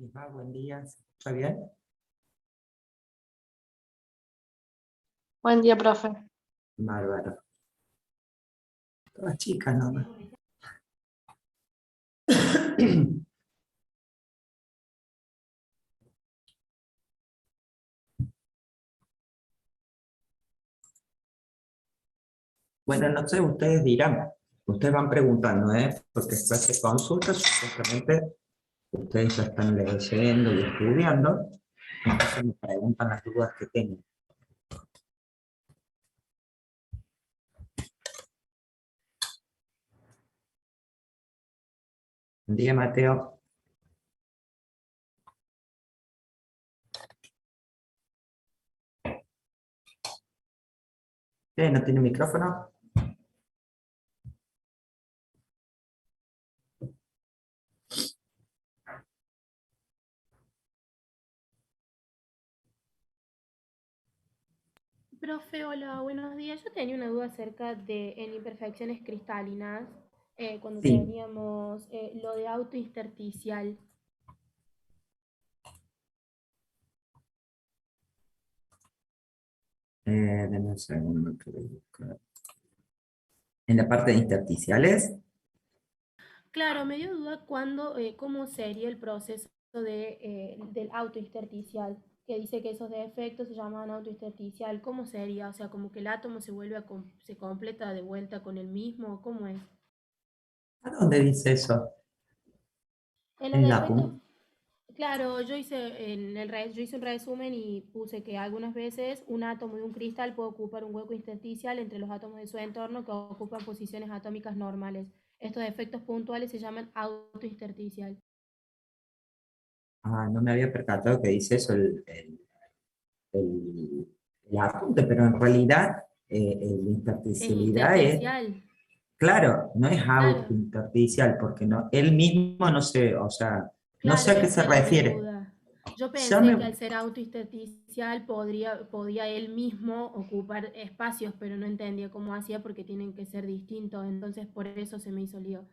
les va? Buen día. ¿Se escucha bien? Buen día, profe. Bárbaro. Todas chicas nomás. Bueno, no sé, ustedes dirán. Ustedes van preguntando, ¿eh? Porque después de consultas, supuestamente ustedes ya están leyendo y estudiando. Entonces me preguntan las dudas que tengan. Buen día, Mateo. ¿No tiene micrófono? Profe, hola, buenos días. Yo tenía una duda acerca de en imperfecciones cristalinas, cuando Sí. teníamos lo de autointersticial. Denme un segundo que voy a buscar. En la parte de intersticiales. Claro, me dio duda cómo sería el proceso del autointersticial, que dice que esos defectos se llaman autointersticial. ¿Cómo sería? O sea, como que el átomo se completa de vuelta con el mismo, ¿cómo es? ¿A dónde dice eso? En los En la defectos. punta. Claro, yo hice un resumen y puse que algunas veces un átomo de un cristal puede ocupar un hueco intersticial entre los átomos de su entorno que ocupan posiciones atómicas normales. Estos efectos puntuales se llaman autointersticial. Ah, no me había percatado que dice eso el, el apunte, pero en realidad la Es intersticialidad es, intersticial. claro, no es Claro, autointersticial, porque no, él mismo no sé, o sea, no sé claro, a qué se esa era mi refiere. duda. Yo Ya pensé que me, al ser autointersticial podía él mismo ocupar espacios, pero no entendía cómo hacía porque tienen que ser distintos, entonces por eso se me hizo lío.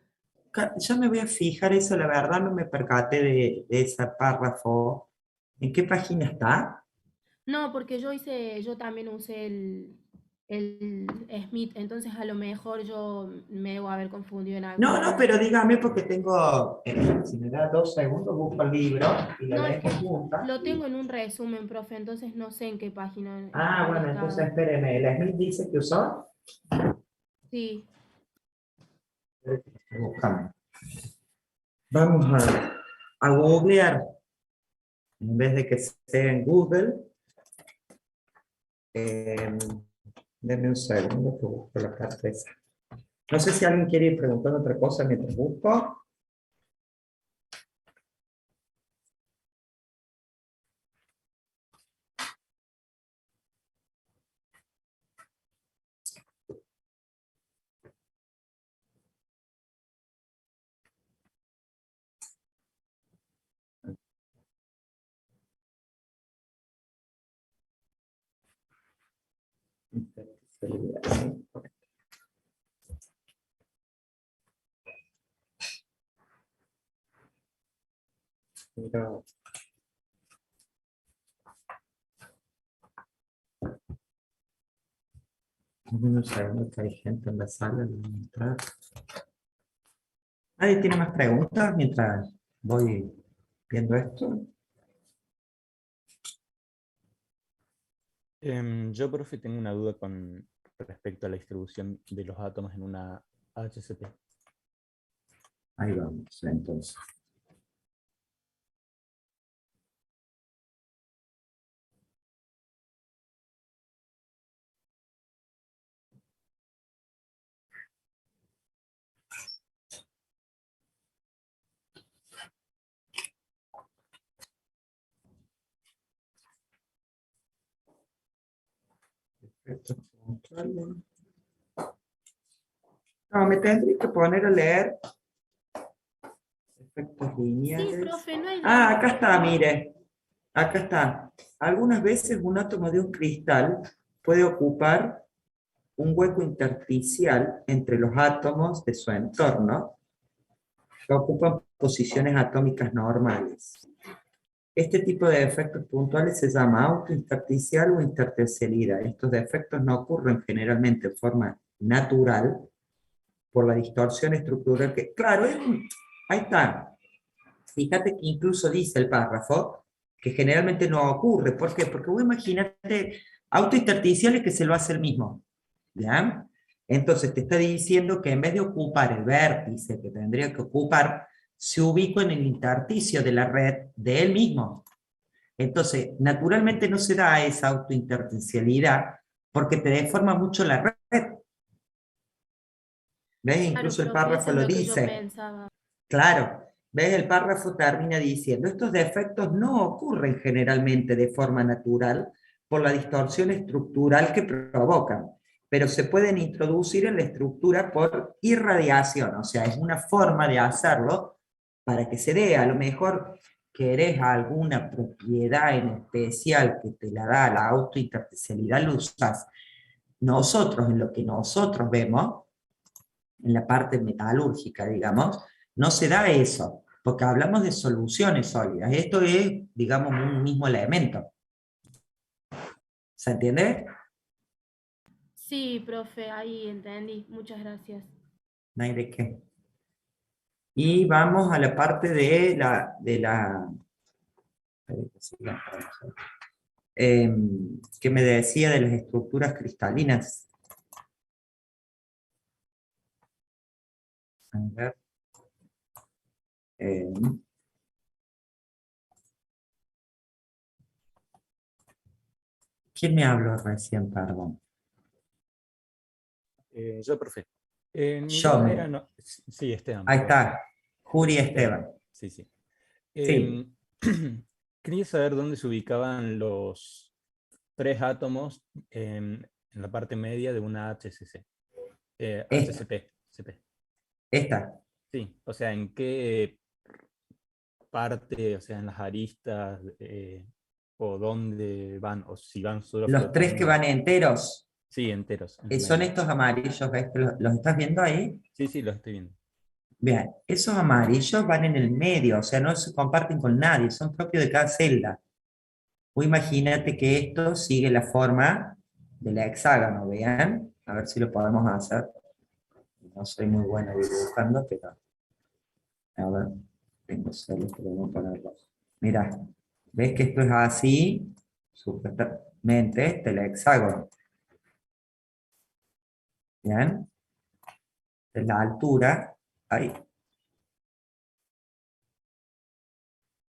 ya me voy a fijar eso, la verdad no me percaté de ese párrafo. ¿En qué página está? No, porque yo también usé el Smith, entonces a lo mejor yo me debo haber confundido en No, no, alguna. pero dígame porque tengo, si me da 2 segundos, busco el libro y lo No, es dejo que juntas. lo tengo en un resumen, profe, entonces no sé en qué página Ah, habrá bueno, entonces estado. espéreme, ¿el Smith dice que usó? Sí, Buscame. Vamos a googlear, en vez de que sea en Google, eh, denme un segundo que busco la carta esa. No sé si alguien quiere ir preguntando otra cosa mientras busco. Pero, denme un segundo que hay gente en la sala. Voy a entrar. ¿Nadie tiene más preguntas mientras voy viendo esto? Yo, profe, tengo una duda con respecto a la distribución de los átomos en una HCP. Ahí vamos, entonces. Efectos puntuales. No, me tendría que poner a leer efectos sí, lineales. profe, no hay Ah, drama. acá está, mire. Acá está. Algunas veces un átomo de un cristal puede ocupar un hueco intersticial entre los átomos de su entorno que ocupan posiciones atómicas normales. Este tipo de efectos puntuales se llama autointersticial o intersticialidad. Estos defectos no ocurren generalmente en forma natural por la distorsión estructural que, claro, ahí está. Fíjate que incluso dice el párrafo que generalmente no ocurre. ¿Por qué? Porque vos imagínate autointersticiales que se lo hace el mismo. ¿Ya? Entonces te está diciendo que en vez de ocupar el vértice que tendría que ocupar, se ubica en el intersticio de la red de él mismo. Entonces, naturalmente no se da esa autointersticialidad porque te deforma mucho la red. ¿Ves? Claro, Incluso el profe, eso párrafo es lo lo que yo dice. pensaba. Claro, ¿ves? El párrafo termina diciendo, estos defectos no ocurren generalmente de forma natural por la distorsión estructural que provocan, pero se pueden introducir en la estructura por irradiación, o sea, es una forma de hacerlo para que se dé. A lo mejor querés alguna propiedad en especial que te la da la autointersticialidad, lo usás. Nosotros, en lo que nosotros vemos, en la parte metalúrgica, digamos, no se da eso, porque hablamos de soluciones sólidas. Esto es, digamos, un mismo elemento. ¿Se entiende? Sí, profe, ahí entendí. Muchas gracias. No hay de qué. Y vamos a la parte de que me decía de las estructuras cristalinas. A ver. ¿Quién me habló recién, perdón? Yo, profe. Mi Yo duda me. era, no, sí, Esteban, Ahí perdón. está. Juri Esteban, Esteban. sí, sí. Sí. Em, quería saber dónde se ubicaban los tres átomos en la parte media de una HCC. Esta. HCP. CP. Esta. Sí, o sea, ¿en qué parte, o sea, en las aristas, o dónde van, o si van solo Los tres que flotando? van enteros. Sí, enteros, en el Son medio. estos amarillos, ¿ves? Que los estás viendo ahí. Sí, sí, los estoy viendo. Bien, esos amarillos van en el medio, o sea, no se comparten con nadie, son propios de cada celda. O imagínate que esto sigue la forma del hexágono, ¿vean? A ver si lo podemos hacer. No soy muy bueno dibujando, pero a ver, tengo celos, pero vamos a ponerlo. Mira, ¿ves que esto es así? Supuestamente, este es el hexágono. ¿Bien? Es la altura, ahí.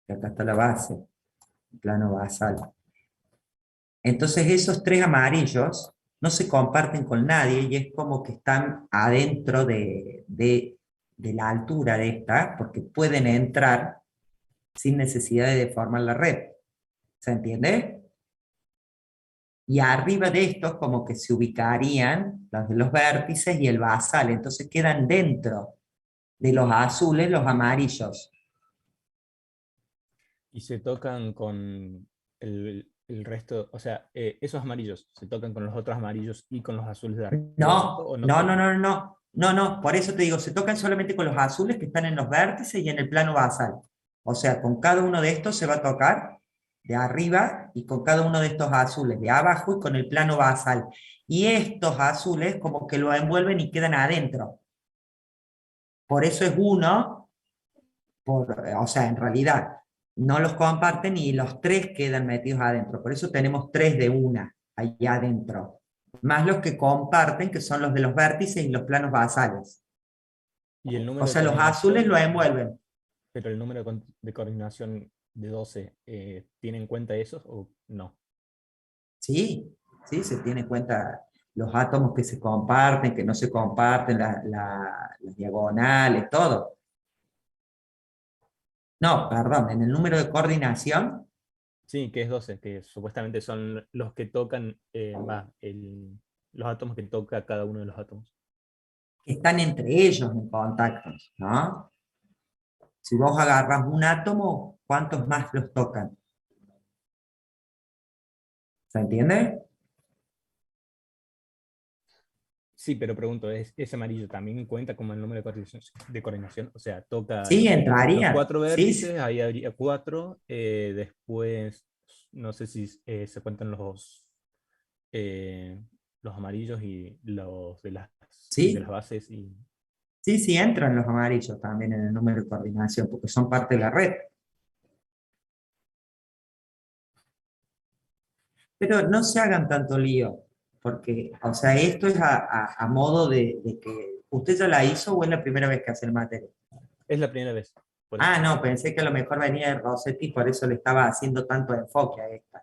Y acá está la base, el plano basal. Entonces esos tres amarillos no se comparten con nadie y es como que están adentro de la altura de esta, porque pueden entrar sin necesidad de deformar la red. ¿Se entiende? Y arriba de estos como que se ubicarían los de los vértices y el basal, entonces quedan dentro de los azules los amarillos. Y se tocan con el resto, o sea, esos amarillos se tocan con los otros amarillos y con los azules de abajo, No, o no no, no, tocan. no, no, no, no, por eso te digo, se tocan solamente con los azules que están en los vértices y en el plano basal. O sea, con cada uno de estos se va a tocar de arriba y con cada uno de estos azules de abajo y con el plano basal. Y estos azules como que lo envuelven y quedan adentro. Por eso es uno, o sea, en realidad no los comparten y los tres quedan metidos adentro. Por eso tenemos tres de una allá adentro. Más los que comparten, que son los de los vértices y los planos basales. Y el O número de sea, los azules lo coordinación, envuelven. pero el número de coordinación de 12, ¿tiene en cuenta esos o no? Sí, sí, se tiene en cuenta los átomos que se comparten, que no se comparten, las diagonales, todo. No, perdón, en el número de coordinación Sí, que es 12, que supuestamente son los que tocan, los átomos que toca cada uno de los átomos. están entre ellos en contacto, ¿no? Si vos agarras un átomo, ¿cuántos más los tocan? ¿Se entiende? Sí, pero pregunto, ¿ese amarillo también cuenta como el número de coordinación? O sea, toca Sí, los entraría. 4 Sí, vértices, ahí habría 4. Después, no sé si se cuentan los amarillos y los de las sí, bases. Y sí, sí, entran los amarillos también en el número de coordinación, porque son parte de la red. Pero no se hagan tanto lío, porque, o sea, esto es a modo de que usted ya la hizo o es la primera vez que hace el material. es la primera vez, por eso. Ah, no, pensé que a lo mejor venía de Rossetti, por eso le estaba haciendo tanto enfoque a esta.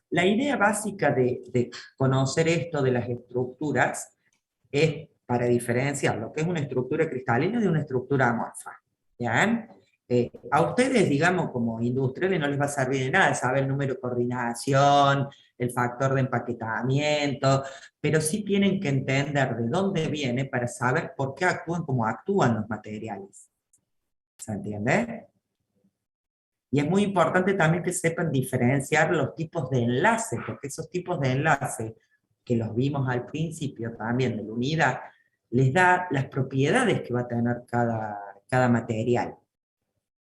La idea básica de conocer esto de las estructuras es para diferenciar lo que es una estructura cristalina de una estructura amorfa. ¿Ya? A ustedes, digamos, como industriales, no les va a servir de nada saber el número de coordinación, el factor de empaquetamiento, pero sí tienen que entender de dónde viene para saber por qué actúan como actúan los materiales. ¿Se entiende? Y es muy importante también que sepan diferenciar los tipos de enlace, porque esos tipos de enlace, que los vimos al principio también de la unidad, les da las propiedades que va a tener cada material.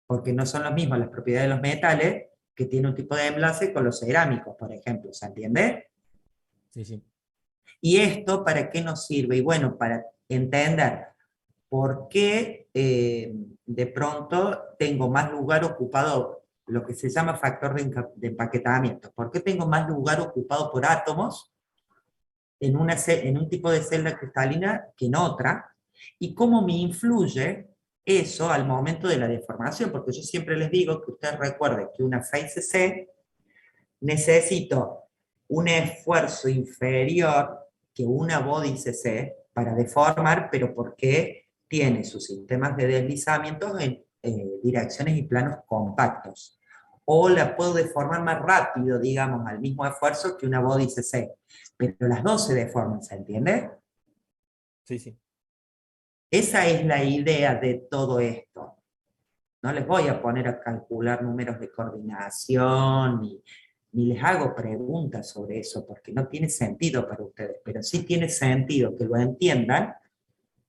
Porque no son los mismos las propiedades de los metales que tiene un tipo de enlace con los cerámicos, por ejemplo, ¿se entiende? Sí, sí. ¿Y esto para qué nos sirve? Y bueno, para entender por qué de pronto tengo más lugar ocupado, lo que se llama factor de empaquetamiento. ¿Por qué tengo más lugar ocupado por átomos en un tipo de celda cristalina que en otra? ¿Y cómo me influye eso al momento de la deformación? Porque yo siempre les digo que ustedes recuerden que una phase C necesito un esfuerzo inferior que una body CC para deformar, pero porque tiene sus sistemas de deslizamiento en direcciones y planos compactos. O la puedo deformar más rápido, digamos, al mismo esfuerzo que una body CC. Pero las dos se deforman, ¿se entiende? Sí, sí. Esa es la idea de todo esto. No les voy a poner a calcular números de coordinación, ni les hago preguntas sobre eso, porque no tiene sentido para ustedes, pero sí tiene sentido que lo entiendan,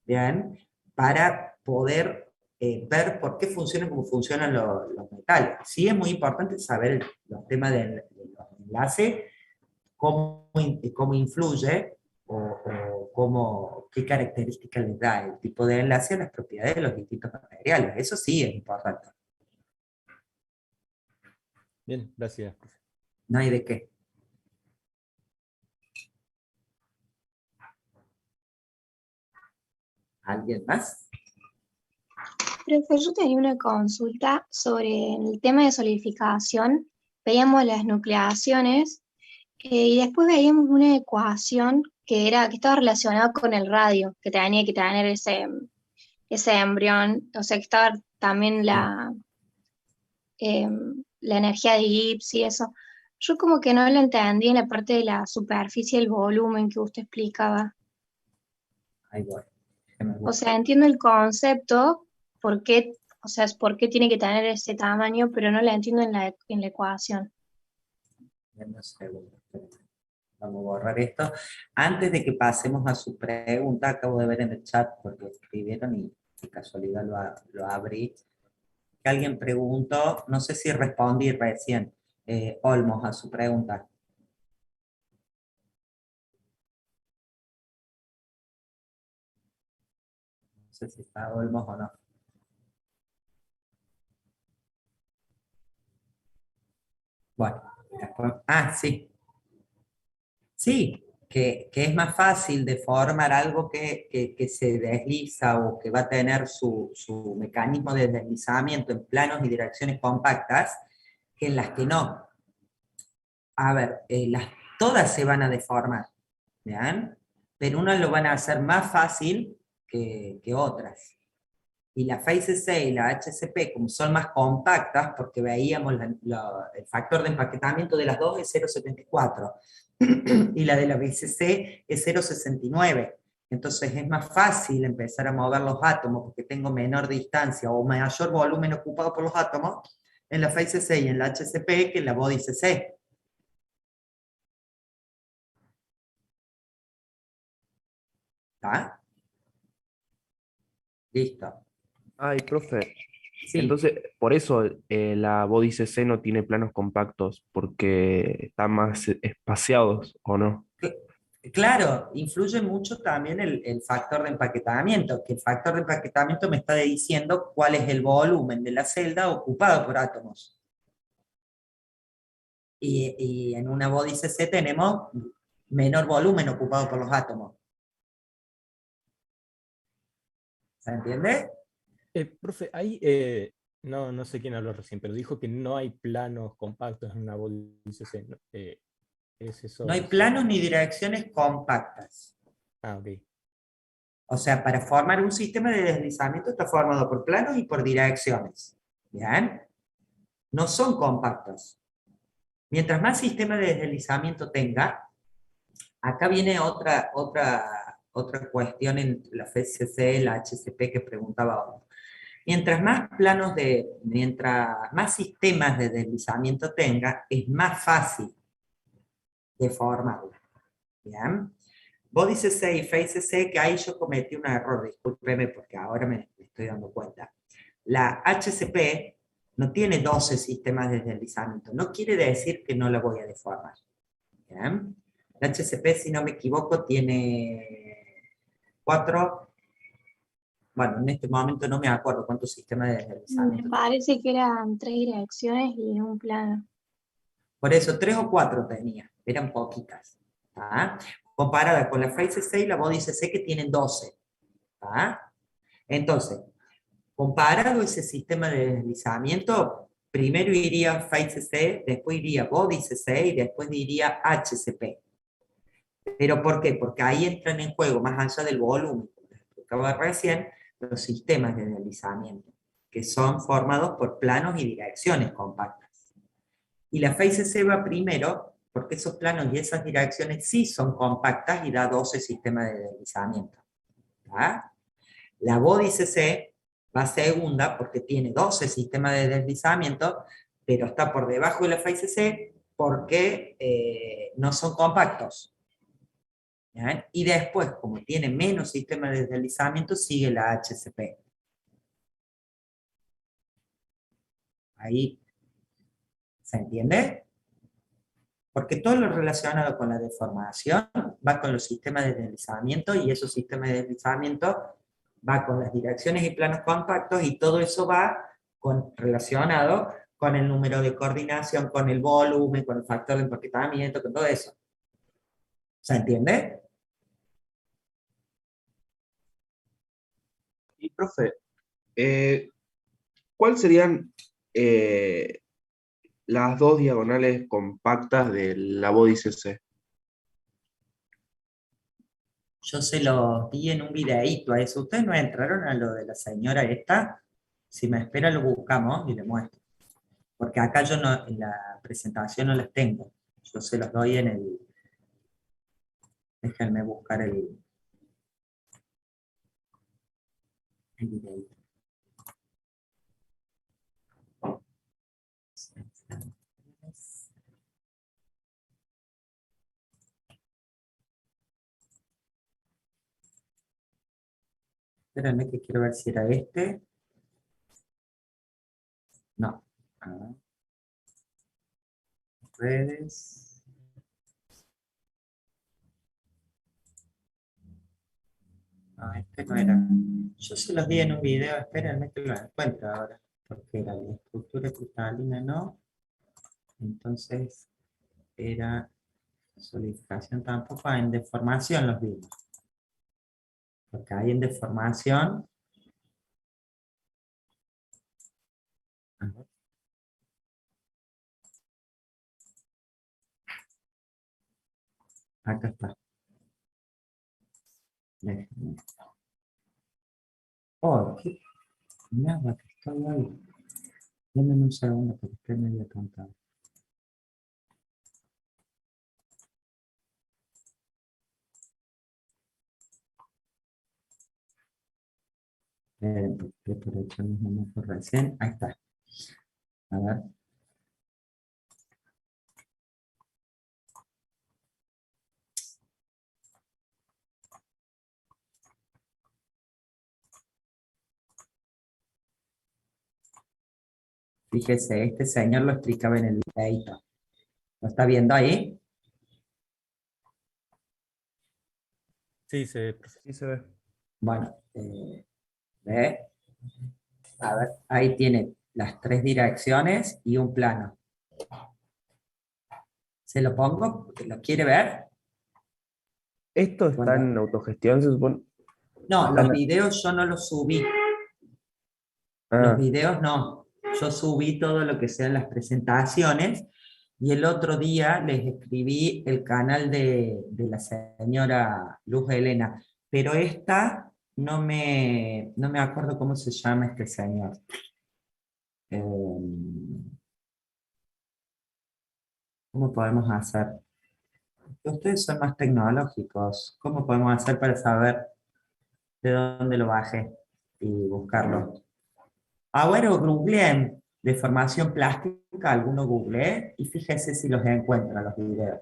¿bien? Para poder ver por qué funcionan como funcionan los metales. Sí es muy importante saber los temas de los enlaces, cómo influye qué características les da el tipo de enlace a las propiedades de los distintos materiales. Eso sí es importante. Bien, gracias, profe. No hay de qué. ¿Alguien más? Profe, yo tenía una consulta sobre el tema de solidificación. Veíamos las nucleaciones y después veíamos una ecuación que estaba relacionada con el radio, que tenía que tener ese embrión, o sea que estaba también la energía de Gibbs y eso. Yo como que no lo entendí en la parte de la superficie, el volumen que usted explicaba. Ahí voy. O sea, entiendo el concepto, por qué, o sea, es por qué tiene que tener ese tamaño, pero no la entiendo en la ecuación. Dame un segundo. Vamos a borrar esto. Antes de que pasemos a su pregunta, acabo de ver en el chat, porque escribieron y de casualidad lo abrí, que alguien preguntó, no sé si respondí recién, Olmos, a su pregunta. No sé si está Olmos o no. Bueno, después, sí. Sí, que es más fácil deformar algo que se desliza o que va a tener su mecanismo de deslizamiento en planos y direcciones compactas que en las que no. A ver, todas se van a deformar, ¿vean? Pero unas lo van a hacer más fácil que otras. Y la phase C y la HCP, como son más compactas, porque veíamos el factor de empaquetamiento de las dos es 0,74 y la de la BCC es 0,69. Entonces es más fácil empezar a mover los átomos porque tengo menor distancia o mayor volumen ocupado por los átomos en la phase C y en la HCP que en la body CC. ¿Está? Listo. Ay, profe. Sí. Entonces, por eso la Body CC no tiene planos compactos, porque están más espaciados, ¿o no? Claro, influye mucho también el factor de empaquetamiento, que el factor de empaquetamiento me está diciendo cuál es el volumen de la celda ocupado por átomos. Y en una body CC tenemos menor volumen ocupado por los átomos. ¿Se entiende? Profe, hay, no sé quién habló recién, pero dijo que no hay planos compactos en una body CC, ¿no? ¿Es eso No hay cierto? planos ni direcciones compactas. Ah, ok. O sea, para formar un sistema de deslizamiento está formado por planos y por direcciones. ¿Bien? No son compactos. Mientras más sistema de deslizamiento tenga, acá viene otra cuestión en la FCC, la HCP que preguntaba ahora. Mientras más sistemas de deslizamiento tenga, es más fácil de formarla. ¿Bien? Body CC y Face CC, que ahí yo cometí un error, discúlpeme porque ahora me estoy dando cuenta. La HCP no tiene 12 sistemas de deslizamiento, no quiere decir que no la voy a deformar. ¿Bien? La HCP, si no me equivoco, tiene 4, bueno, en este momento no me acuerdo cuántos sistemas de Me deslizamiento. parece que eran 3 direcciones y un plano. Por eso, 3 o 4 tenía, eran poquitas. ¿Tá? Comparada con la Face CC y la Body CC que tienen 12. ¿Tá? Entonces, comparado ese sistema de deslizamiento, primero iría Face CC, después iría Body CC y después iría HCP. ¿Pero por qué? Porque ahí entran en juego, más allá del volumen, como les explicaba recién, los sistemas de deslizamiento, que son formados por planos y direcciones compactas. Y la Face CC va primero, porque esos planos y esas direcciones sí son compactas y da 12 sistemas de deslizamiento. ¿Tá? La Body CC va segunda porque tiene 12 sistemas de deslizamiento, pero está por debajo de la Face CC porque no son compactos. ¿Ya? Y después, como tiene menos sistemas de deslizamiento, sigue la HCP. Ahí, ¿se entiende? Porque todo lo relacionado con la deformación va con los sistemas de deslizamiento y esos sistemas de deslizamiento va con las direcciones y planos compactos y todo eso va relacionado con el número de coordinación, con el volumen, con el factor de empaquetamiento, con todo eso. ¿Se entiende? Y, profe, ¿cuáles serían las dos diagonales compactas de la Body CC? Yo se lo di en un videíto a eso. ¿Ustedes no entraron a lo de la señora esta? Si me espera lo buscamos y le muestro. Porque acá yo no, en la presentación no las tengo. Yo se los doy en el... Déjenme buscar el videíto. Espérenme que quiero ver si era este. No. A ver. Redes. No, este no era. Yo se los di en un video, espérenme que lo encuentro ahora. Porque era la estructura cristalina, no. Entonces era solidificación tampoco, en deformación los vimos. Porque hay en deformación. A ver. Acá está. Déjenme. Oh, qué nada que estoy ahí. Denme un segundo porque estoy medio contado. Porque por hecho mismo no fue recién. Ahí está. A ver. Fíjese, este señor lo explicaba en el videíto. ¿Lo está viendo ahí? Sí, se, Sí se ve. Bueno, ¿ve? A ver, ahí tiene las 3 direcciones y un plano. ¿Se lo pongo? ¿Lo quiere ver? Esto está Bueno, en autogestión, se supone. no, Están- los videos yo no los subí. Los Ah, videos no. Yo subí todo lo que sean las presentaciones y el otro día les escribí el canal de la señora Luz Helena, pero esta no me acuerdo cómo se llama este señor. ¿Cómo podemos hacer? Ustedes son más tecnológicos. ¿Cómo podemos hacer para saber de dónde lo bajé y buscarlo? Ahora googleé de formación plástica, alguno googleé y fíjese si los encuentra los videos.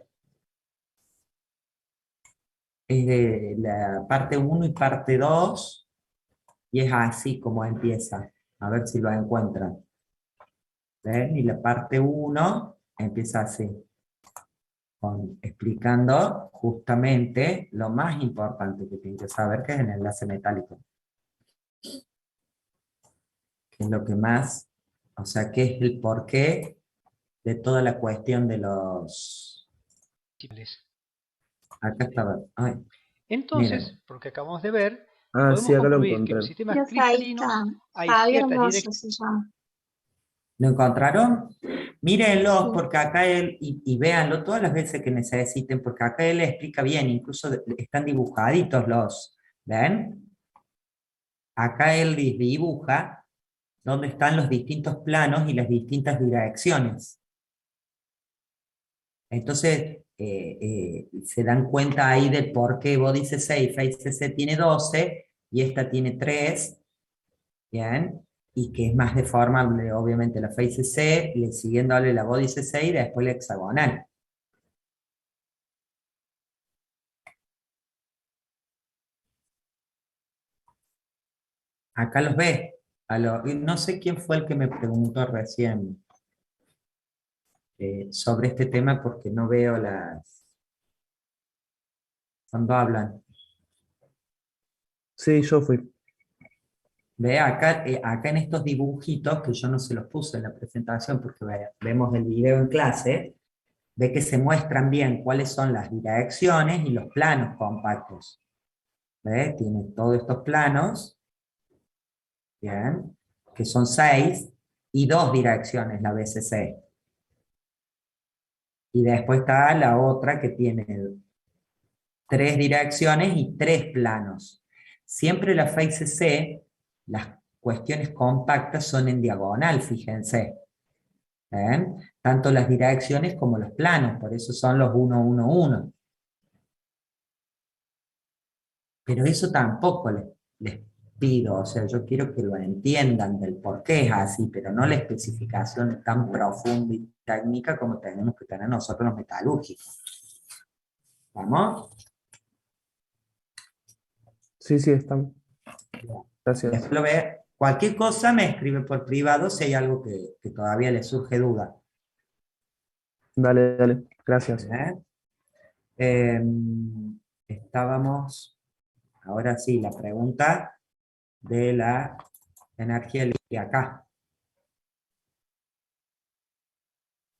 Es de la parte uno y parte 2 y es así como empieza. A ver si lo encuentran. ¿Ven? Y la parte uno empieza así, explicando justamente lo más importante que tienen que saber, que es el enlace metálico. Que es lo que más, o sea, que es el porqué de toda la cuestión de los... Acá estaba, ay, miren, Entonces, por lo que acabamos de ver, ah, sí, podemos acá lo concluir que en encontré. los sistemas Profe, ahí está. cristalinos hay Javier ciertas Mozo direcciones. se llama. ¿lo encontraron? Mírenlos Sí. porque acá él, y véanlo todas las veces que necesiten, porque acá él explica bien, incluso están dibujaditos los, ¿ven? Acá él dibuja dónde están los distintos planos y las distintas direcciones. Entonces, se dan cuenta ahí de por qué Bódice 6, Face C tiene 12 y esta tiene 3, ¿bien? Y que es más deformable, obviamente, la Face C, le siguiéndole la Bódice 6 y después la hexagonal. Acá los ve. No sé quién fue el que me preguntó recién sobre este tema porque no veo cuando hablan. Sí, yo fui. Ve acá, acá en estos dibujitos, que yo no se los puse en la presentación porque vemos el video en clase, ve que se muestran bien cuáles son las direcciones y los planos compactos. ¿Ve? Tiene todos estos planos, bien, que son 6 y 2 direcciones, la BCC. Y después está la otra que tiene 3 direcciones y 3 planos. Siempre la Face C, las cuestiones compactas son en diagonal, fíjense. ¿Ven? Tanto las direcciones como los planos, por eso son los 1, 1, 1. Pero eso tampoco les pido, o sea, yo quiero que lo entiendan del por qué es así, pero no la especificación tan profunda y técnica como tenemos que tener nosotros los metalúrgicos. ¿Vamos? Sí, sí, están. Gracias. Después lo ve. Cualquier cosa me escribe por privado si hay algo que todavía le surge duda. Dale, dale. Gracias. ¿Eh? Eh, Estábamos, ahora sí, la pregunta de la energía eléctrica acá.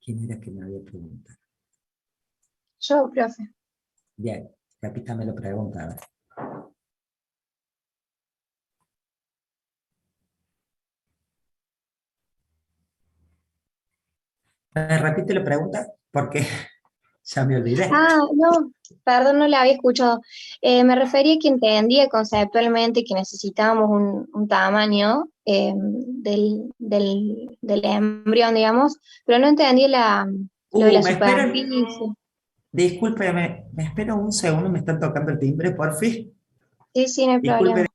¿Quién era que me había preguntado? Yo, profe. Bien, repítame la pregunta. A ver. Repite la pregunta porque ya me olvidé. Ah, no, perdón, no la había escuchado. Me refería a que entendía conceptualmente que necesitábamos un tamaño del embrión, digamos, pero no entendía lo de la Me esperan. superficie. Discúlpeme, me espero un segundo, me están tocando el timbre, por fin. Sí, sí, no hay Disculpe. problema.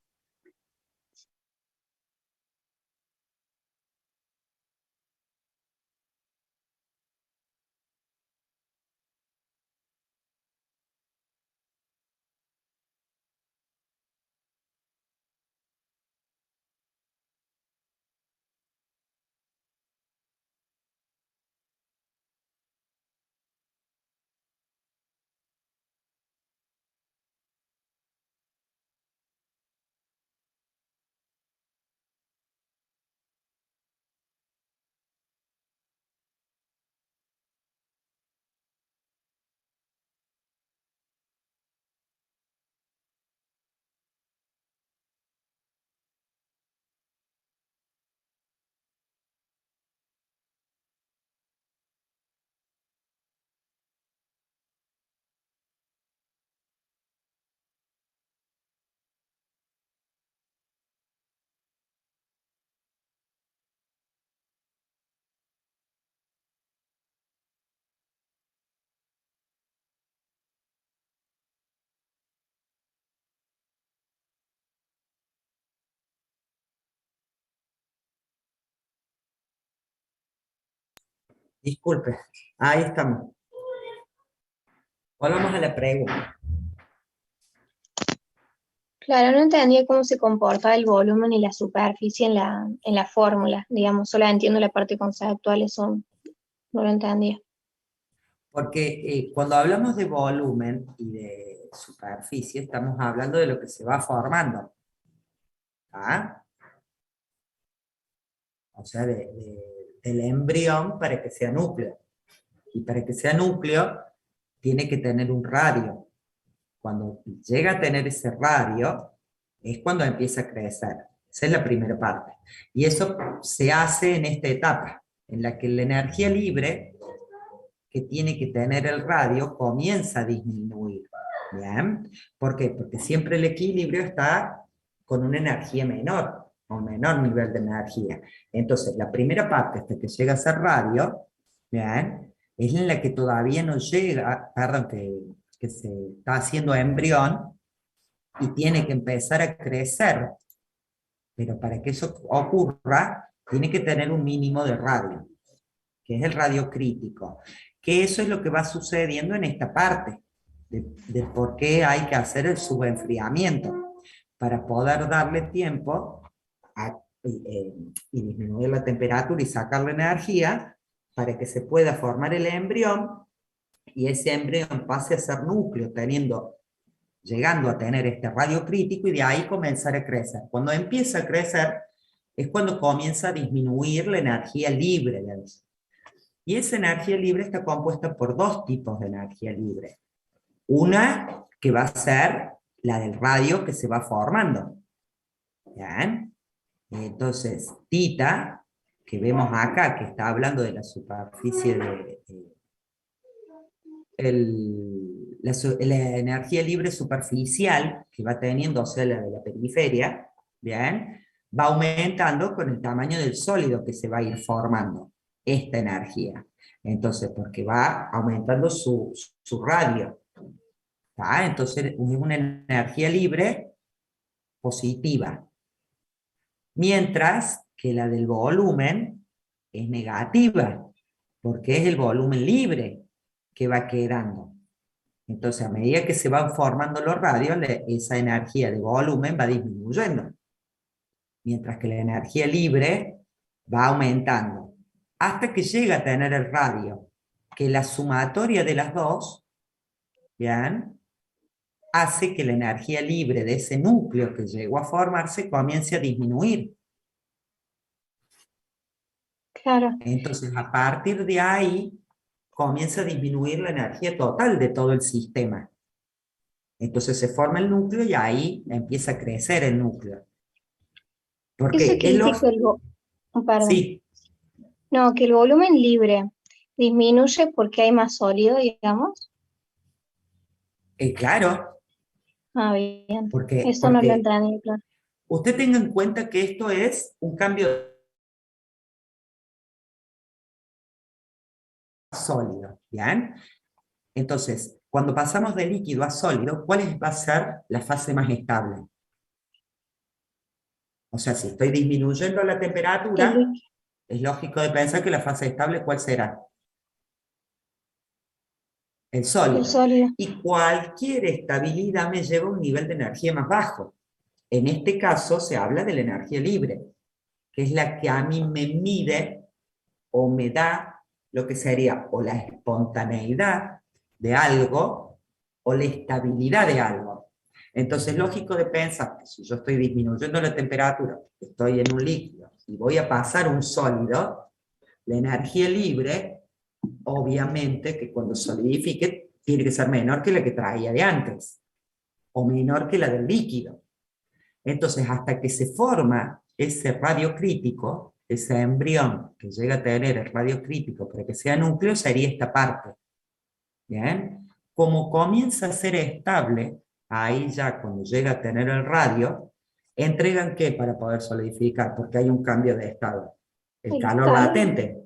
Disculpe, ahí estamos. Volvamos a la pregunta. Claro, no entendía cómo se comporta el volumen y la superficie en la fórmula, digamos, solo entiendo la parte conceptual, eso no lo entendía. Porque cuando hablamos de volumen y de superficie, estamos hablando de lo que se va formando. ¿Ah? O sea, del embrión para que sea núcleo. Y para que sea núcleo, tiene que tener un radio. Cuando llega a tener ese radio, es cuando empieza a crecer. Esa es la primera parte. Y eso se hace en esta etapa, en la que la energía libre que tiene que tener el radio comienza a disminuir. ¿Bien? ¿Por qué? Porque siempre el equilibrio está con una energía menor, o menor nivel de energía. Entonces, la primera parte, hasta que llega a ser radio, ¿bien? Es en la que todavía no llega, perdón, que se está haciendo embrión y tiene que empezar a crecer. Pero para que eso ocurra, tiene que tener un mínimo de radio, que es el radio crítico. Que eso es lo que va sucediendo en esta parte, de por qué hay que hacer el subenfriamiento, para poder darle tiempo y disminuir la temperatura y sacar la energía, para que se pueda formar el embrión, y ese embrión pase a ser núcleo, llegando a tener este radio crítico, y de ahí comenzar a crecer. Cuando empieza a crecer, es cuando comienza a disminuir la energía libre. Y esa energía libre está compuesta por dos tipos de energía libre. Una que va a ser la del radio que se va formando. ¿Bien? Entonces, tita, que vemos acá, que está hablando de la superficie la energía libre superficial que va teniendo, o sea, la de la periferia, ¿bien? Va aumentando con el tamaño del sólido que se va a ir formando, esta energía. Entonces, porque va aumentando su radio. ¿Tá? Entonces, es una energía libre positiva. Mientras que la del volumen es negativa, porque es el volumen libre que va quedando. Entonces, a medida que se van formando los radios, esa energía de volumen va disminuyendo. Mientras que la energía libre va aumentando. Hasta que llega a tener el radio, que la sumatoria de las dos, ¿bien?, hace que la energía libre de ese núcleo que llegó a formarse comience a disminuir. Claro. Entonces, a partir de ahí, comienza a disminuir la energía total de todo el sistema. Entonces se forma el núcleo y ahí empieza a crecer el núcleo. Porque Eso quiere decir que perdón. Sí, No, que el volumen libre disminuye porque hay más sólido, digamos. claro, Ah, bien. porque Eso no lo entendí, claro. usted tenga en cuenta que esto es un cambio sólido, ¿bien? Entonces, cuando pasamos de líquido a sólido, ¿cuál va a ser la fase más estable? O sea, si estoy disminuyendo la temperatura, es lógico de pensar que la fase estable, ¿cuál será? El sólido. El sólido. Y cualquier estabilidad me lleva a un nivel de energía más bajo. En este caso se habla de la energía libre, que es la que a mí me mide o me da lo que sería o la espontaneidad de algo o la estabilidad de algo. Entonces es lógico de pensar que si yo estoy disminuyendo la temperatura, estoy en un líquido y voy a pasar a un sólido, la energía libre, obviamente que cuando solidifique, tiene que ser menor que la que traía de antes, o menor que la del líquido. Entonces, hasta que se forma ese radio crítico, ese embrión que llega a tener el radio crítico para que sea núcleo, sería esta parte. ¿Bien? Como comienza a ser estable, ahí ya cuando llega a tener el radio, ¿entregan qué para poder solidificar? Porque hay un cambio de estado. El calor latente.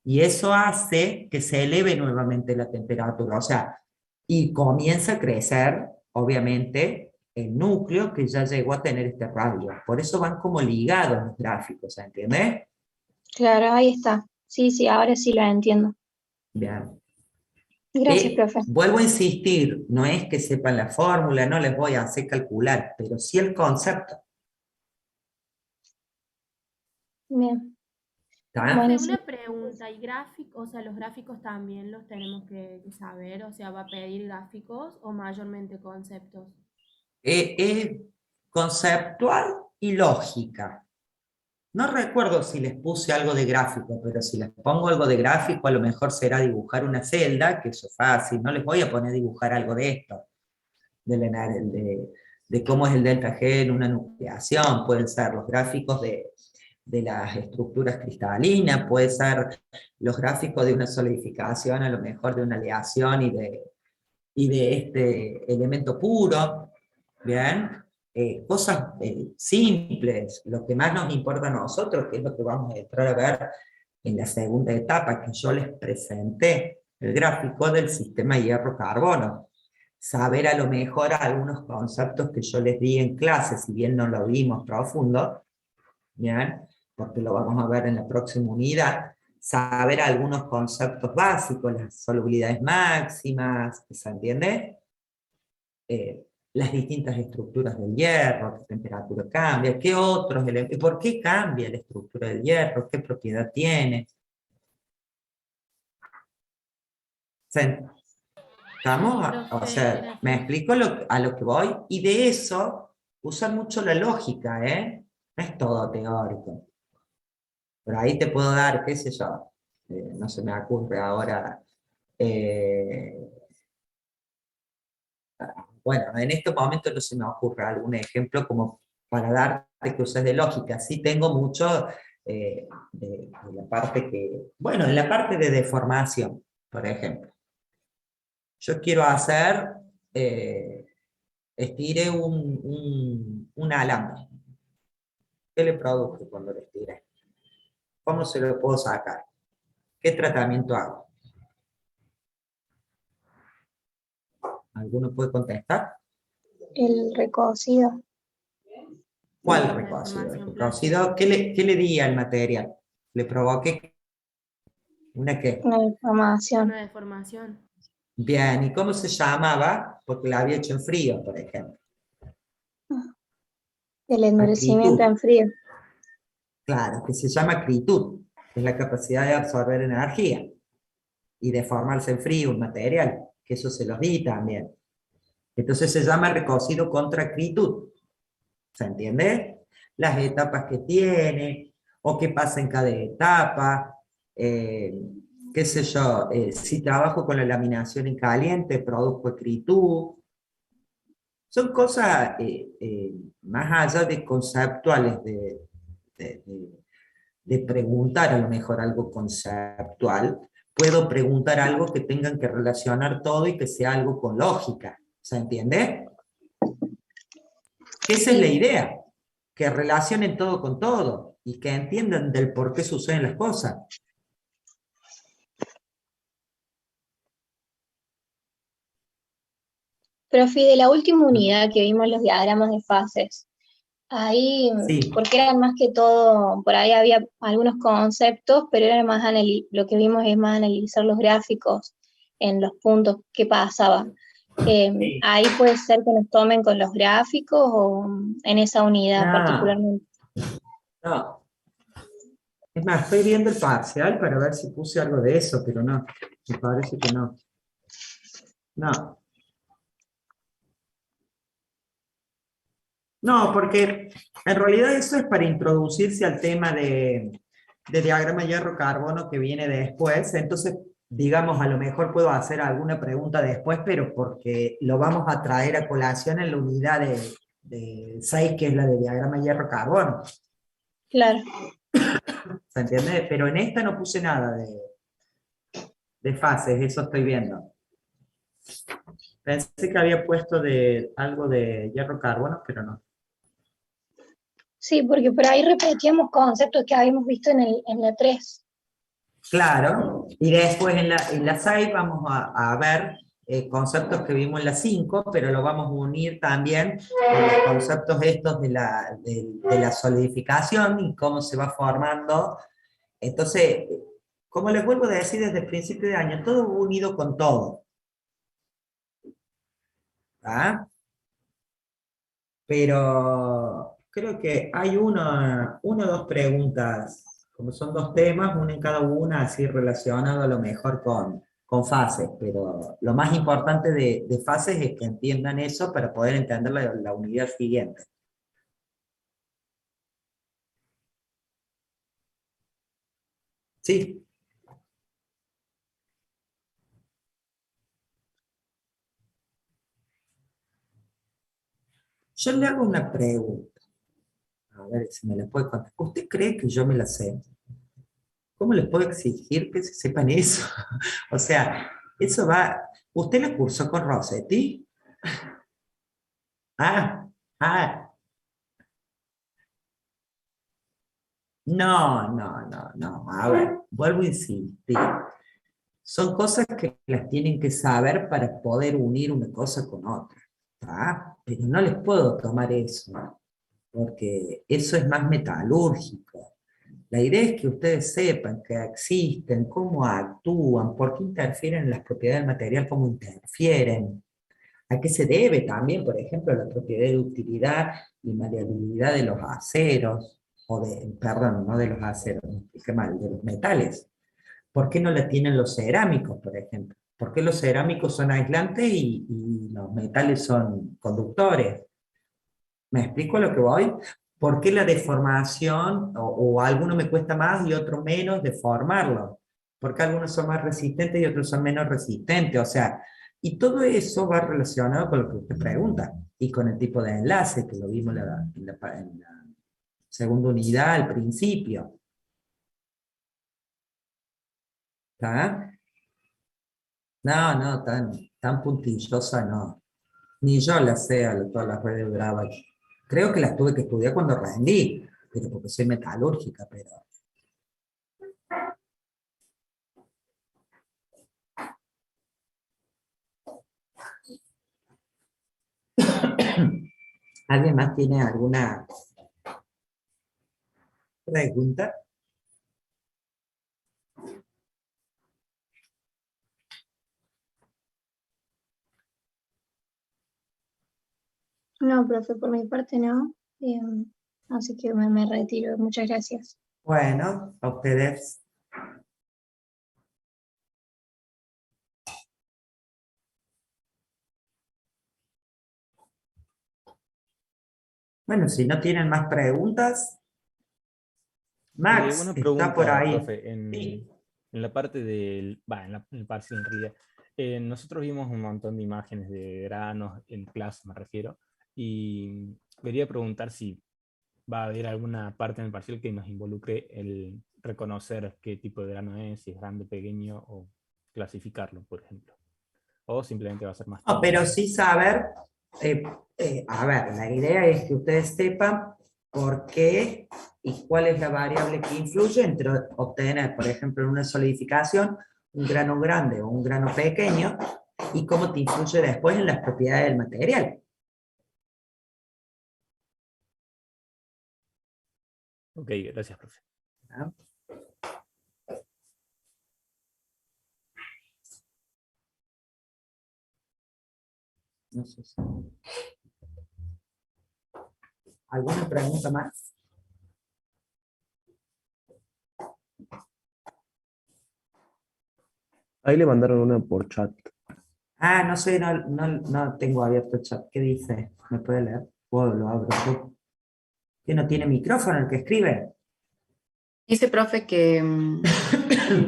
Y eso hace que se eleve nuevamente la temperatura. O sea, y comienza a crecer, obviamente, el núcleo que ya llegó a tener este radio. Por eso van como ligados los gráficos, ¿entiendes? Claro, ahí está. Sí, ahora sí lo entiendo. Bien. Gracias, profe. Vuelvo a insistir, no es que sepan la fórmula, no les voy a hacer calcular, pero sí el concepto. Bien. ¿Está? Profe, Buenísimo. una pregunta, ¿y gráficos? O sea, los gráficos también los tenemos que saber, o sea, ¿va a pedir gráficos o mayormente conceptos? Es conceptual y lógica. No recuerdo si les puse algo de gráfico, pero si les pongo algo de gráfico, a lo mejor será dibujar una celda, que eso es fácil. No les voy a poner a dibujar algo de esto, de cómo es el delta G en una nucleación. Pueden ser los gráficos de las estructuras cristalinas, puede ser los gráficos de una solidificación, a lo mejor de una aleación y de este elemento puro. Bien. Cosas simples, lo que más nos importa a nosotros, que es lo que vamos a entrar a ver en la segunda etapa, que yo les presenté, el gráfico del sistema hierro-carbono. Saber a lo mejor algunos conceptos que yo les di en clase, si bien no lo vimos profundo, ¿bien? Porque lo vamos a ver en la próxima unidad, saber algunos conceptos básicos, las solubilidades máximas, ¿se entiende? Las distintas estructuras del hierro, qué temperatura cambia, qué otros elementos, por qué cambia la estructura del hierro, qué propiedad tiene. ¿Estamos? O Profe, sea, gracias. me explico a lo que voy, y de eso usan mucho la lógica, ¿eh? No es todo teórico. Por ahí te puedo dar, qué sé yo, no se me ocurre ahora, bueno, en este momento no se me ocurre algún ejemplo como para darte que uses de lógica. Sí tengo mucho de la parte que, bueno, en la parte de deformación, por ejemplo. Yo quiero hacer, estiré un alambre. ¿Qué le produjo cuando lo estiré? ¿Cómo se lo puedo sacar? ¿Qué tratamiento hago? ¿Alguno puede contestar? El recocido. ¿Cuál La recocido? ¿El deformación recocido? ¿Qué le di al material? ¿Le provoqué una qué? Una deformación. una deformación. Bien, ¿y cómo se llamaba? Porque la había hecho en frío, por ejemplo. El endurecimiento en frío. Claro, que se llama acritud, que es la capacidad de absorber energía y deformarse en frío un material, que eso se los di también. Entonces se llama recocido contra acritud. ¿Se entiende? Las etapas que tiene, o qué pasa en cada etapa, qué sé yo, si trabajo con la laminación en caliente, produzco acritud. Son cosas más allá de conceptuales, de, de preguntar a lo mejor algo conceptual, puedo preguntar algo que tengan que relacionar todo y que sea algo con lógica. ¿Se entiende? Esa es la idea, que relacionen todo con todo y que entiendan del por qué suceden las cosas. Profe, de la última unidad que vimos los diagramas de fases, ahí, Sí. porque eran más que todo, por ahí había algunos conceptos, pero era más lo que vimos es más analizar los gráficos en los puntos que pasaba. Ahí puede ser que nos tomen con los gráficos o en esa unidad particularmente. No. Es más, estoy viendo el parcial para ver si puse algo de eso, pero no, me parece que no. No. No, porque en realidad eso es para introducirse al tema de diagrama hierro-carbono que viene después. Entonces, digamos, a lo mejor puedo hacer alguna pregunta después, pero porque lo vamos a traer a colación en la unidad de 6, que es la de diagrama hierro-carbono. Claro. ¿Se entiende? Pero en esta no puse nada de fases, eso estoy viendo. Pensé que había puesto algo de hierro-carbono, pero no. Sí, porque por ahí repetíamos conceptos que habíamos visto en la 3. Claro, y después en la 6 vamos a ver conceptos que vimos en la 5, pero lo vamos a unir también con los conceptos estos de la solidificación y cómo se va formando. Entonces, como les vuelvo a decir desde el principio de año, todo unido con todo. ¿Ah? Pero creo que hay una o dos preguntas, como son dos temas, una en cada una, así relacionado a lo mejor con fases, pero lo más importante de fases es que entiendan eso para poder entender la unidad siguiente. Sí. Yo le hago una pregunta. A ver si me la puede contestar. ¿Usted cree que yo me la sé? ¿Cómo les puedo exigir que se sepan eso? O sea, eso va... ¿Usted la cursó con Rossetti? Ah, ah. No. A ver, vuelvo a insistir. Son cosas que las tienen que saber para poder unir una cosa con otra. ¿Tá? Pero no les puedo tomar eso, porque eso es más metalúrgico. La idea es que ustedes sepan que existen, cómo actúan, por qué interfieren en las propiedades del material, cómo interfieren, a qué se debe también, por ejemplo, la propiedad de ductilidad y maleabilidad de los aceros, perdón, no de los aceros, me expliqué mal, de los metales. ¿Por qué no la tienen los cerámicos, por ejemplo? ¿Por qué los cerámicos son aislantes y los metales son conductores? ¿Me explico a lo que voy? ¿Por qué la deformación, o alguno me cuesta más y otro menos deformarlo? ¿Por qué algunos son más resistentes y otros son menos resistentes? O sea, y todo eso va relacionado con lo que usted pregunta y con el tipo de enlace que lo vimos en la segunda unidad al principio. ¿Está? No, tan puntillosa no. Ni yo la sé a todas las redes de Brava. Creo que las tuve que estudiar cuando rendí, pero porque soy metalúrgica, pero... ¿Alguien más tiene alguna pregunta? No, profe, por mi parte no. Así que me retiro. Muchas gracias. Bueno, a ustedes. Bueno, si no tienen más preguntas, Max Una está por pregunta, ahí. profe, Sí. en la parte del, en el parcial en realidad, nosotros vimos un montón de imágenes de granos, en clase me refiero, y quería preguntar si va a haber alguna parte en el parcial que nos involucre el reconocer qué tipo de grano es, si es grande, pequeño, o clasificarlo, por ejemplo. O simplemente va a ser más No, pero técnico. sí saber, a ver, la idea es que ustedes sepan por qué y cuál es la variable que influye entre obtener, por ejemplo, en una solidificación, un grano grande o un grano pequeño, y cómo te influye después en las propiedades del material. Ok, gracias, profe. ¿No? No sé si... ¿Alguna pregunta más? Ahí le mandaron una por chat. Ah, no sé, no tengo abierto el chat. ¿Qué dice? ¿Me puede leer? ¿Puedo lo abro yo? ¿Que no tiene micrófono el que escribe? Dice, profe, que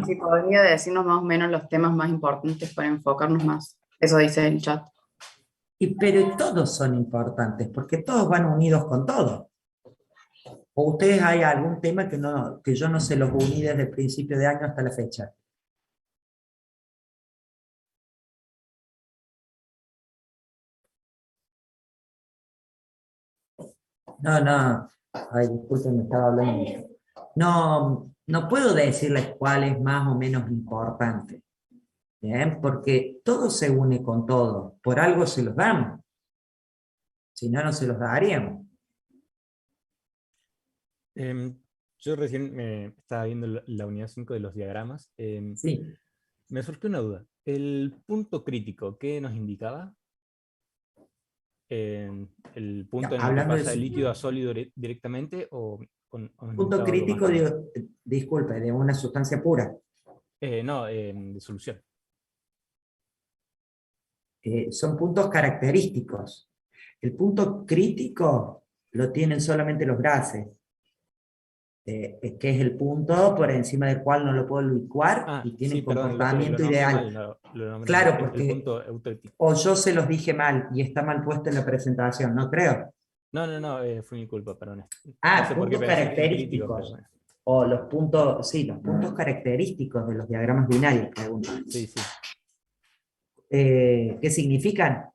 si podría decirnos más o menos los temas más importantes para enfocarnos más. Eso dice el chat. Pero todos son importantes, porque todos van unidos con todo. ¿O ustedes hay algún tema que yo no se los uní desde el principio de año hasta la fecha? No. Ay, disculpen, me estaba hablando. No puedo decirles cuál es más o menos importante. ¿Bien? Porque todo se une con todo. Por algo se los damos. Si no, no se los daríamos. Yo recién me estaba viendo la unidad 5 de los diagramas. Sí. Me surgió una duda. ¿El punto crítico qué nos indicaba? ¿El punto en el que Hablando de pasa de su líquido a sólido directamente o nos punto indicaba algo más crítico, también? disculpe, de una sustancia pura. No, de solución. Son puntos característicos. El punto crítico lo tienen solamente los gases, que es el punto por encima del cual no lo puedo licuar Ah, y tiene sí, un perdón, lo comportamiento nombré mal, ideal. lo nombré mal. Claro, El porque punto eutético. o yo se los dije mal y está mal puesto en la presentación, no creo. No, fue mi culpa, perdón. No Ah, sé por qué puntos pensé en crítico, pero característicos. bueno. O los puntos, sí, los puntos característicos de los diagramas binarios, pregunto. Sí, sí. ¿Qué significan?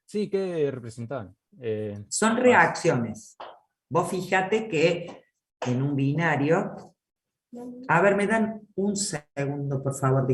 Sí, ¿qué representaban? Son reacciones. Vos fíjate que en un binario, a ver, me dan un segundo, por favor.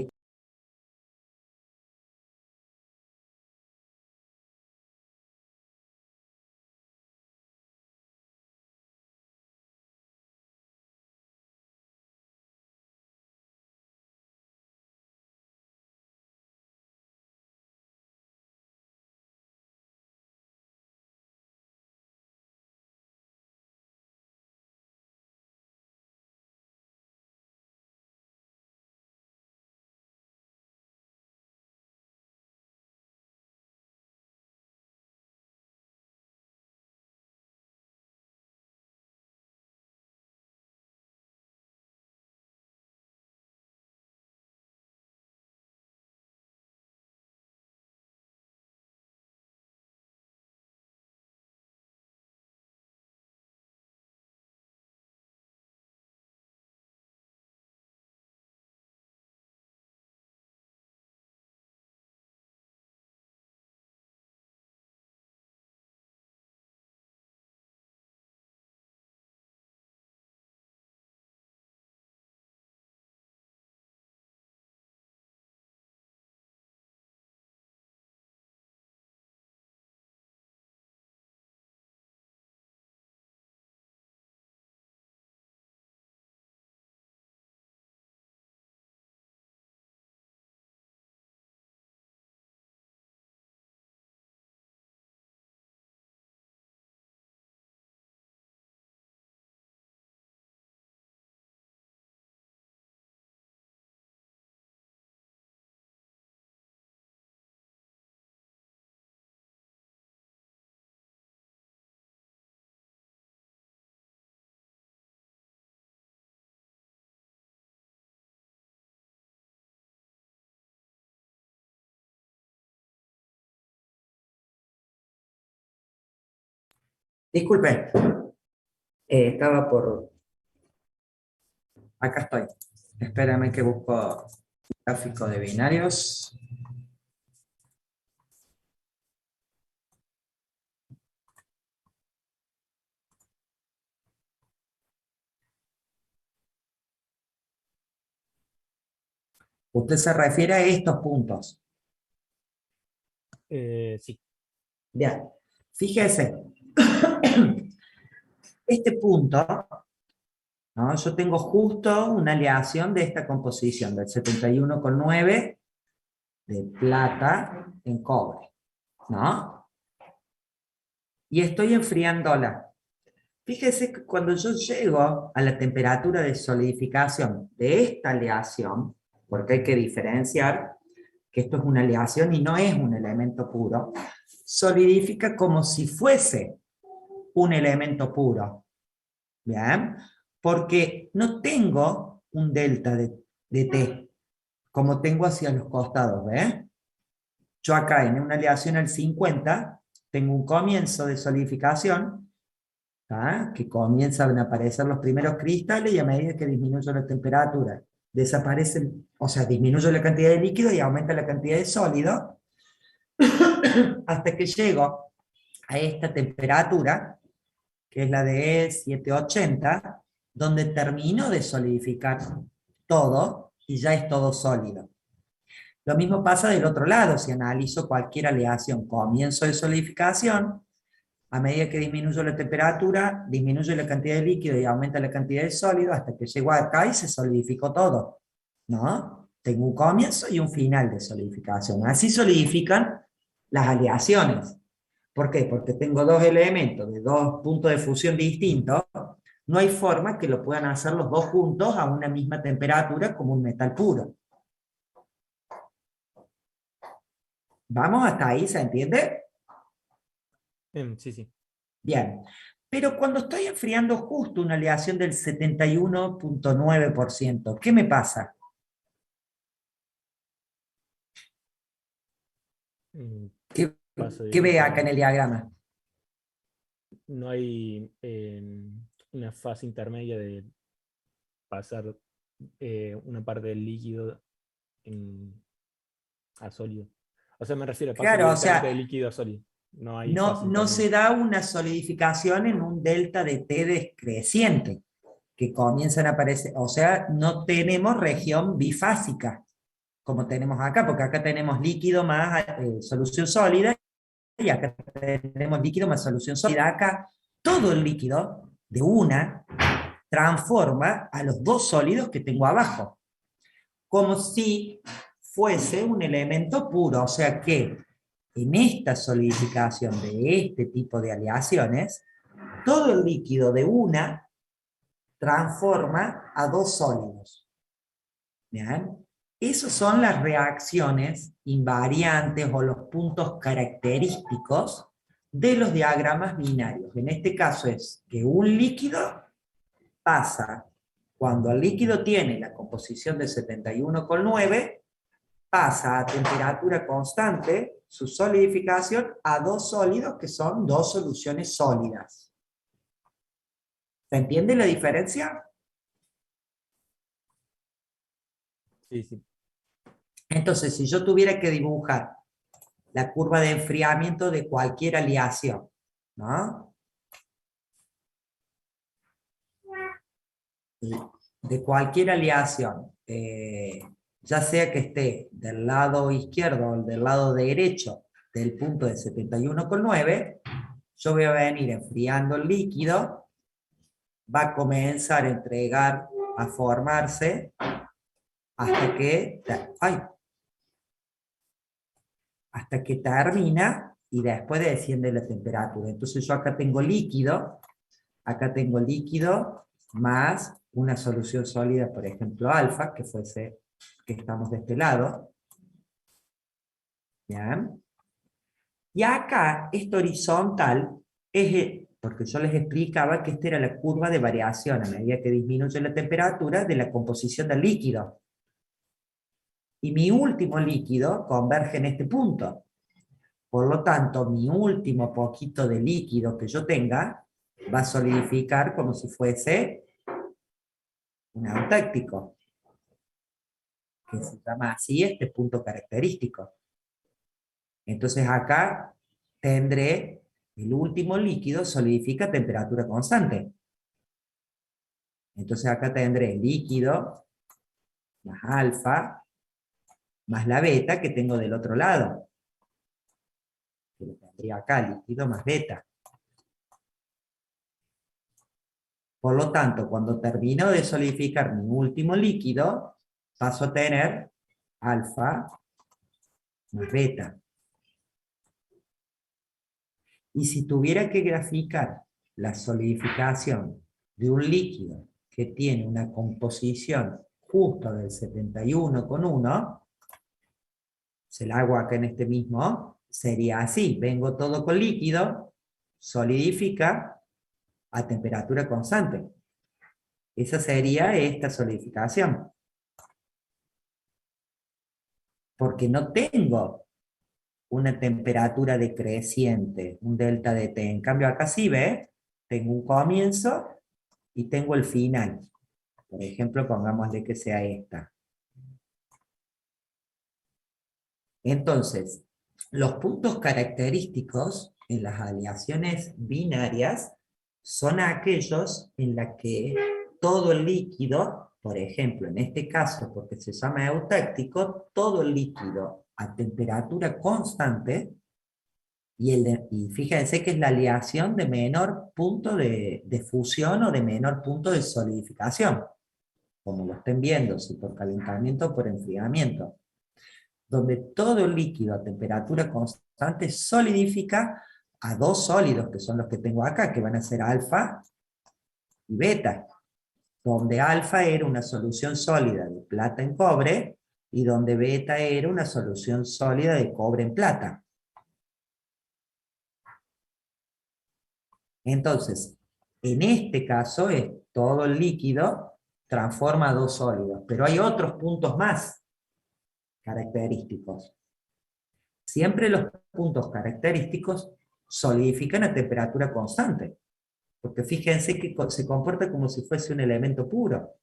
Disculpe, estaba por... Acá estoy. Espérame que busco gráfico de binarios. Usted se refiere a estos puntos. Sí. Bien, fíjese. Este punto, ¿no? Yo tengo justo una aleación de esta composición, del 71,9 de plata en cobre, ¿no? Y estoy enfriándola. Fíjese que cuando yo llego a la temperatura de solidificación de esta aleación, porque hay que diferenciar que esto es una aleación y no es un elemento puro, solidifica como si fuese un elemento puro. ¿Bien? Porque no tengo un delta de T, como tengo hacia los costados, ¿ves? Yo acá en una aleación al 50, tengo un comienzo de solidificación, ¿tá? Que comienzan a aparecer los primeros cristales y a medida que disminuyo la temperatura, desaparecen, o sea, disminuyo la cantidad de líquido y aumenta la cantidad de sólido, hasta que llego a esta temperatura, que es la de 780, donde termino de solidificar todo y ya es todo sólido. Lo mismo pasa del otro lado, si analizo cualquier aleación, comienzo de solidificación, A medida que disminuyo la temperatura, disminuye la cantidad de líquido y aumenta la cantidad de sólido hasta que llego acá y se solidificó todo, ¿no? Tengo un comienzo y un final de solidificación. Así solidifican las aleaciones. ¿Por qué? Porque tengo dos elementos de dos puntos de fusión distintos. No hay forma que lo puedan hacer los dos juntos a una misma temperatura como un metal puro. ¿Vamos hasta ahí? ¿Se entiende? Sí, sí. Bien. Pero cuando estoy enfriando justo una aleación del 71.9%, ¿qué me pasa? Mm, ¿Qué, paso qué ve acá en directamente. el diagrama? No hay una fase intermedia de pasar una parte del líquido a sólido. O sea, me refiero, paso Claro, o directamente de sea, líquido a sólido. No hay fase no intermedia. se da una solidificación en un delta de T decreciente, que comienzan a aparecer, o sea, no tenemos región bifásica, como tenemos acá, porque acá tenemos líquido más solución sólida, y acá tenemos líquido más solución sólida. Acá todo el líquido de una transforma a los dos sólidos que tengo abajo, como si fuese un elemento puro, o sea que en esta solidificación de este tipo de aleaciones, todo el líquido de una transforma a dos sólidos. ¿Bien? Esas son las reacciones invariantes o los puntos característicos de los diagramas binarios. En este caso es que un líquido pasa, cuando el líquido tiene la composición de 71,9, pasa a temperatura constante su solidificación a dos sólidos que son dos soluciones sólidas. ¿Se entiende la diferencia? Sí, sí. Entonces, si yo tuviera que dibujar la curva de enfriamiento de cualquier aleación, ¿no? De cualquier aleación, ya sea que esté del lado izquierdo o del lado derecho del punto de 71,9, yo voy a venir enfriando el líquido, va a comenzar a entregar, a formarse, hasta que, hasta que termina y después desciende la temperatura. Entonces yo acá tengo líquido más una solución sólida, por ejemplo, alfa, que fuese que estamos de este lado. ¿Bien? Y acá, esta horizontal, porque yo les explicaba que esta era la curva de variación a medida que disminuye la temperatura de la composición del líquido. Y mi último líquido converge en este punto. Por lo tanto, mi último poquito de líquido que yo tenga va a solidificar como si fuese un eutéctico, que se llama así este punto característico. Entonces acá tendré el último líquido solidifica a temperatura constante. Entonces acá tendré líquido más alfa más la beta que tengo del otro lado. Que lo tendría acá, líquido más beta. Por lo tanto, cuando termino de solidificar mi último líquido, paso a tener alfa más beta. Y si tuviera que graficar la solidificación de un líquido que tiene una composición justo del 71,1, se la hago acá en este mismo, sería así: vengo todo con líquido, solidifica a temperatura constante. Esa sería esta solidificación. Porque no tengo una temperatura decreciente, un delta de T. En cambio acá sí, ¿ve? Tengo un comienzo y tengo el final. Por ejemplo, pongámosle que sea esta. Entonces, los puntos característicos en las aleaciones binarias son aquellos en los que todo el líquido, por ejemplo, en este caso, porque se llama eutéctico, todo el líquido a temperatura constante Y fíjense que es la aleación de menor punto de fusión o de menor punto de solidificación, como lo estén viendo, si por calentamiento o por enfriamiento, donde todo el líquido a temperatura constante solidifica a dos sólidos, que son los que tengo acá, que van a ser alfa y beta, donde alfa era una solución sólida de plata en cobre, y donde beta era una solución sólida de cobre en plata. Entonces, en este caso, es todo el líquido transforma a dos sólidos, pero hay otros puntos más característicos. Siempre los puntos característicos solidifican a temperatura constante, porque fíjense que se comporta como si fuese un elemento puro.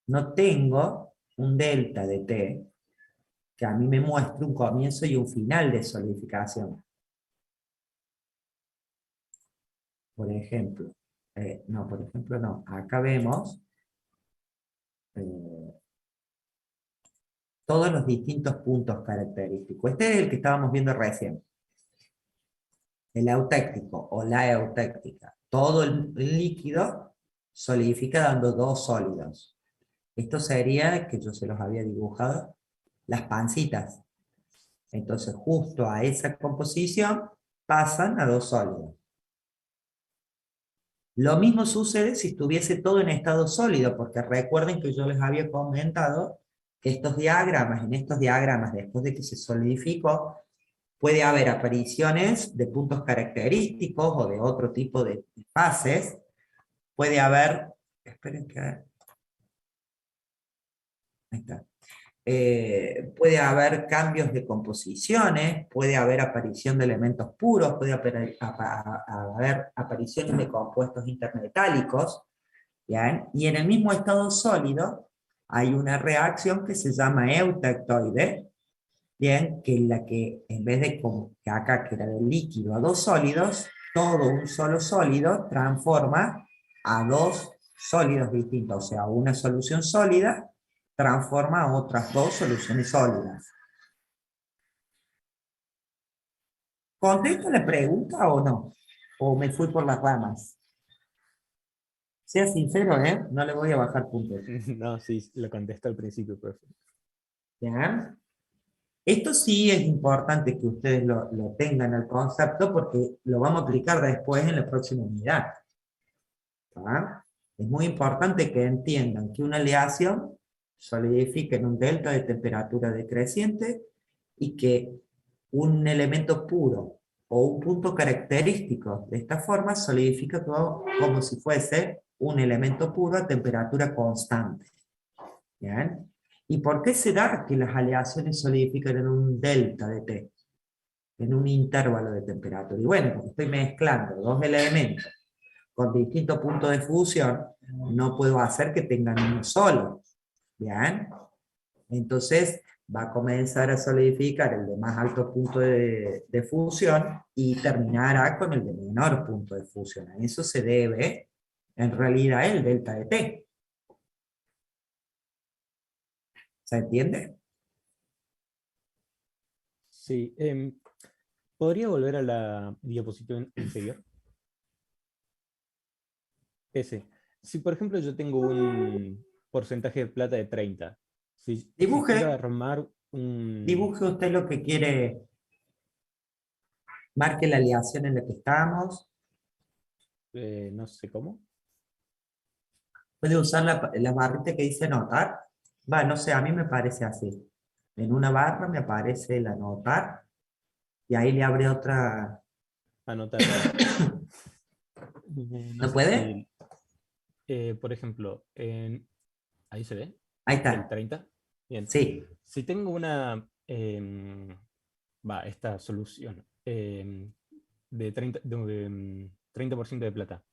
No tengo un delta de T que a mí me muestre un comienzo y un final de solidificación. Por ejemplo, no. Acá vemos todos los distintos puntos característicos. Este es el que estábamos viendo recién. El eutéctico o la eutéctica. Todo el líquido solidifica dando dos sólidos. Esto sería, que yo se los había dibujado, las pancitas. Entonces, justo a esa composición pasan a dos sólidos. Lo mismo sucede si estuviese todo en estado sólido, porque recuerden que yo les había comentado que en estos diagramas, después de que se solidificó, puede haber apariciones de puntos característicos o de otro tipo de fases. Puede haber, esperen que... Ahí está. Puede haber cambios de composiciones, puede haber aparición de elementos puros, puede haber apariciones de compuestos intermetálicos, ¿bien? Y en el mismo estado sólido hay una reacción que se llama eutectoide, ¿bien? Que es la que en vez de como que acá que era del líquido a dos sólidos, todo un solo sólido transforma a dos sólidos distintos, o sea, una solución sólida transforma a otras dos soluciones sólidas. ¿Contesto la pregunta o no? ¿O me fui por las ramas? Sea sincero, ¿eh? No le voy a bajar puntos. No, sí, lo contesté al principio, profe. ¿Ya? Esto sí es importante que ustedes lo tengan al concepto porque lo vamos a aplicar después en la próxima unidad. ¿Ya? Es muy importante que entiendan que una aleación solidifica en un delta de temperatura decreciente y que un elemento puro o un punto característico de esta forma solidifica todo como si fuese un elemento puro a temperatura constante. ¿Bien? ¿Y por qué se da que las aleaciones solidifican en un delta de T? En un intervalo de temperatura. Y bueno, porque estoy mezclando dos elementos con distintos puntos de fusión, no puedo hacer que tengan uno solo. ¿Bien? Entonces va a comenzar a solidificar el de más alto punto de fusión y terminará con el de menor punto de fusión. A eso se debe, en realidad, el delta de T. ¿Se entiende? Sí. ¿Podría volver a la diapositiva anterior? Ese. Si por ejemplo yo tengo un porcentaje de plata de 30, si Dibuje. quiero armar un... Dibuje usted lo que quiere. Marque la aleación en la que estamos. no sé cómo. Puede usar la barrita que dice anotar. Va, no sé, a mí me parece así. En una barra me aparece el anotar y ahí le abre otra. Anotar. ¿No sé puede? Por ejemplo, ahí se ve. Ahí El está. 30. Bien. Sí. Si tengo una, esta solución de 30% de plata.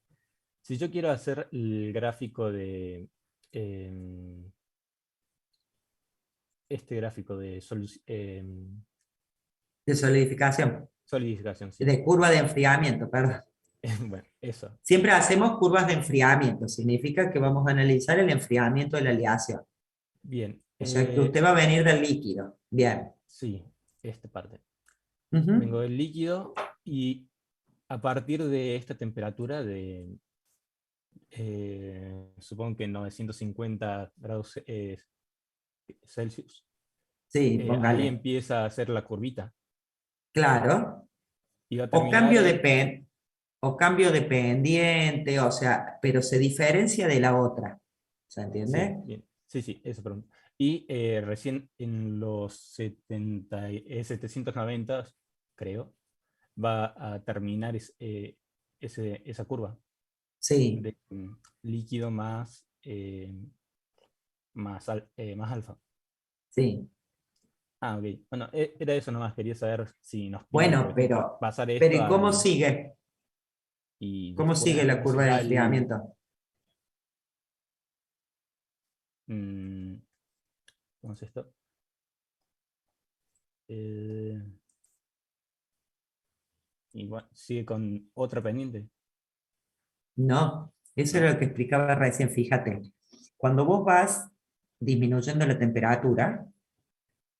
Si yo quiero hacer el gráfico de este gráfico de De solidificación. solidificación, sí. De curva de enfriamiento, perdón. Bueno, eso. Siempre hacemos curvas de enfriamiento. Significa que vamos a analizar el enfriamiento de la aleación. Bien. O sea que usted va a venir del líquido. Bien. Sí, esta parte. Ujú. vengo del líquido y a partir de esta temperatura de, supongo que 950 grados Celsius, Sí, ahí póngale. empieza a hacer la curvita Claro. y va a O terminar cambio de en... o cambio de pendiente, o sea, pero se diferencia de la otra. ¿Se Sí, entiende? bien. Sí, sí, eso pregunto. Y recién en los 790, creo, va a terminar esa curva Sí, de líquido más, más alfa. sí. Ah, ok. Bueno, era eso nomás. Quería saber si nos piden, por Bueno, ejemplo, pasar pero esto ¿y cómo al... sigue? Y ¿Cómo sigue la después curva de va el... enfriamiento? mm, ¿Cómo es esto? Eh, Igual, sigue con otra pendiente, No, eso era ¿no? lo que explicaba recién. Fíjate, cuando vos vas disminuyendo la temperatura,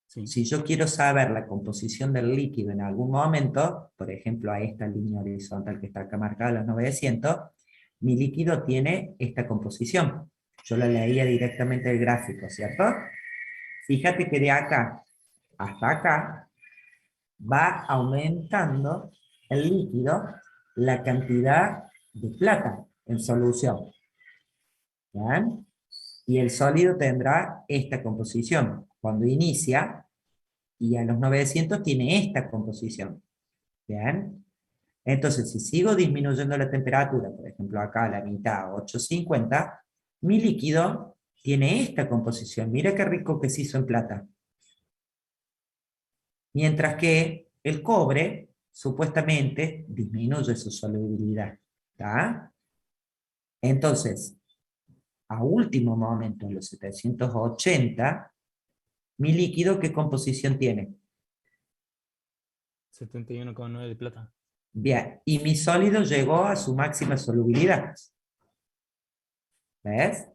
Sí. si yo quiero saber la composición del líquido en algún momento, por ejemplo, a esta línea horizontal que está acá marcada, los 900, mi líquido tiene esta composición. Yo la leía directamente del gráfico, ¿cierto? Fíjate que de acá hasta acá va aumentando el líquido la cantidad de plata en solución. ¿Bien? Y el sólido tendrá esta composición. Cuando inicia, y a los 900 tiene esta composición. ¿Bien? Entonces, si sigo disminuyendo la temperatura, por ejemplo acá a la mitad, 850, mi líquido tiene esta composición. Mira qué rico que se hizo en plata. Mientras que el cobre, supuestamente, disminuye su solubilidad. ¿Está? Entonces, a último momento, en los 780, mi líquido, ¿qué composición tiene? 71,9 de plata. Bien, y mi sólido llegó a su máxima solubilidad. ¿Ves?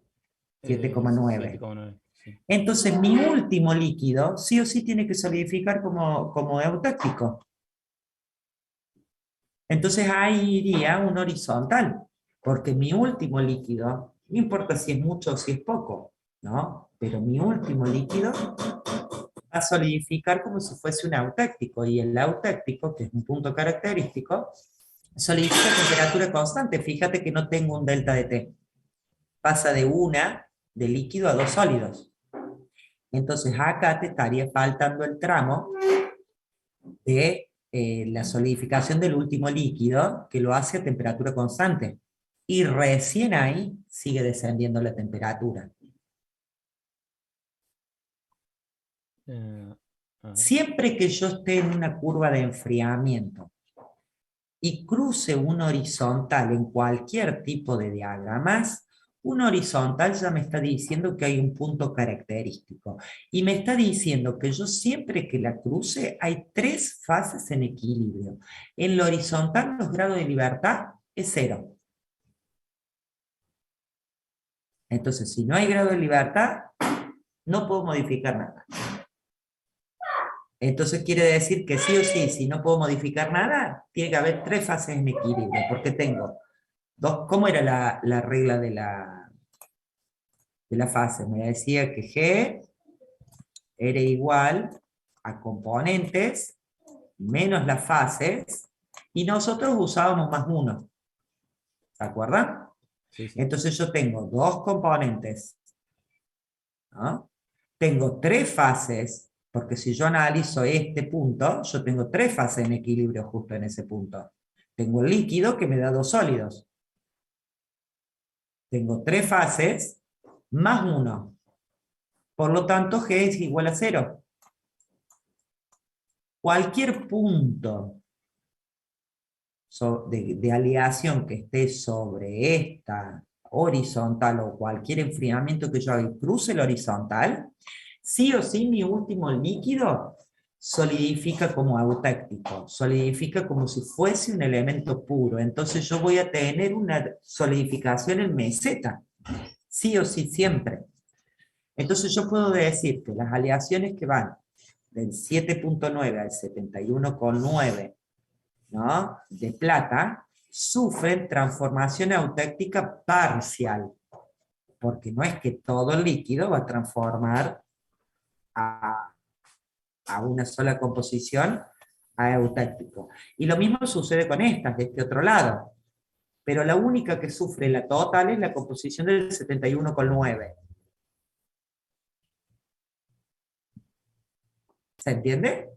7,9. 7,9. Sí. Entonces, mi último líquido sí o sí tiene que solidificar como eutáctico. Entonces ahí iría un horizontal, porque mi último líquido, no importa si es mucho o si es poco, ¿no? Pero mi último líquido va a solidificar como si fuese un eutáctico, y el eutáctico, que es un punto característico, solidifica a temperatura constante. Fíjate que no tengo un delta de T. Pasa de una de líquido a dos sólidos. Entonces acá te estaría faltando el tramo de la solidificación del último líquido, que lo hace a temperatura constante. Y recién ahí sigue descendiendo la temperatura. A ver. Siempre que yo esté en una curva de enfriamiento y cruce un horizontal en cualquier tipo de diagramas, un horizontal ya me está diciendo que hay un punto característico. Y me está diciendo que yo siempre que la cruce hay tres fases en equilibrio. En lo horizontal los grados de libertad es 0. Entonces, si no hay grado de libertad, no puedo modificar nada. Entonces quiere decir que sí o sí, si no puedo modificar nada, tiene que haber tres fases en equilibrio, porque tengo dos. ¿Cómo era la regla de la fase? Me decía que G era igual a componentes menos las fases, y nosotros usábamos más uno. ¿Se acuerdan? Sí, sí. Entonces yo tengo dos componentes, ¿no? Tengo tres fases, porque si yo analizo este punto, yo tengo tres fases en equilibrio justo en ese punto. Tengo el líquido que me da dos sólidos. Tengo tres fases más uno. Por lo tanto, G es igual a 0. Cualquier punto de aleación que esté sobre esta horizontal, o cualquier enfriamiento que yo haga y cruce el horizontal, sí o sí mi último líquido solidifica como eutáctico, solidifica como si fuese un elemento puro. Entonces yo voy a tener una solidificación en meseta, sí o sí siempre. Entonces yo puedo decir que las aleaciones que van del 7,9 al 71,9, ¿no? De plata, sufren transformación eutéctica parcial, porque no es que todo el líquido va a transformar a una sola composición a eutéctico. Y lo mismo sucede con estas, de este otro lado. Pero la única que sufre la total es la composición del 71,9. ¿Se entiende?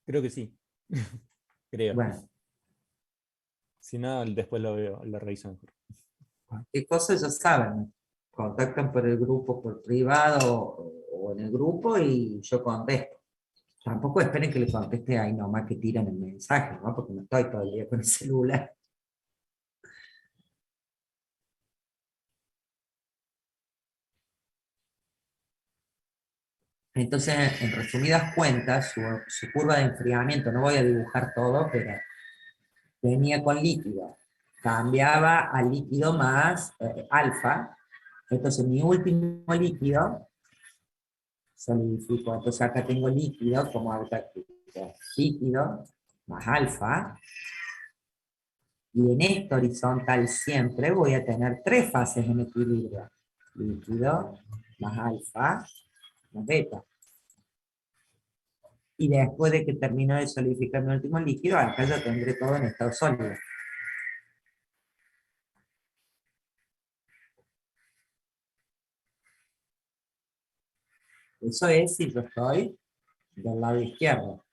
Creo que sí. Creo. Bueno, Si no, después lo veo, lo reviso mejor. qué cosas ya saben. Contactan por el grupo, por privado o en el grupo y yo contesto. Tampoco esperen que les conteste ahí nomás que tiran el mensaje, ¿no? Porque no estoy todo el día con el celular. Entonces, en resumidas cuentas, su curva de enfriamiento, no voy a dibujar todo, pero venía con líquido, cambiaba a líquido más alfa, entonces mi último líquido solidificó, entonces acá tengo líquido como auténtico, líquido más alfa, y en esta horizontal siempre voy a tener tres fases en equilibrio, líquido más alfa más beta. Y después de que termino de solidificar mi último líquido, acá ya tendré todo en estado sólido. Eso es si yo estoy del lado izquierdo.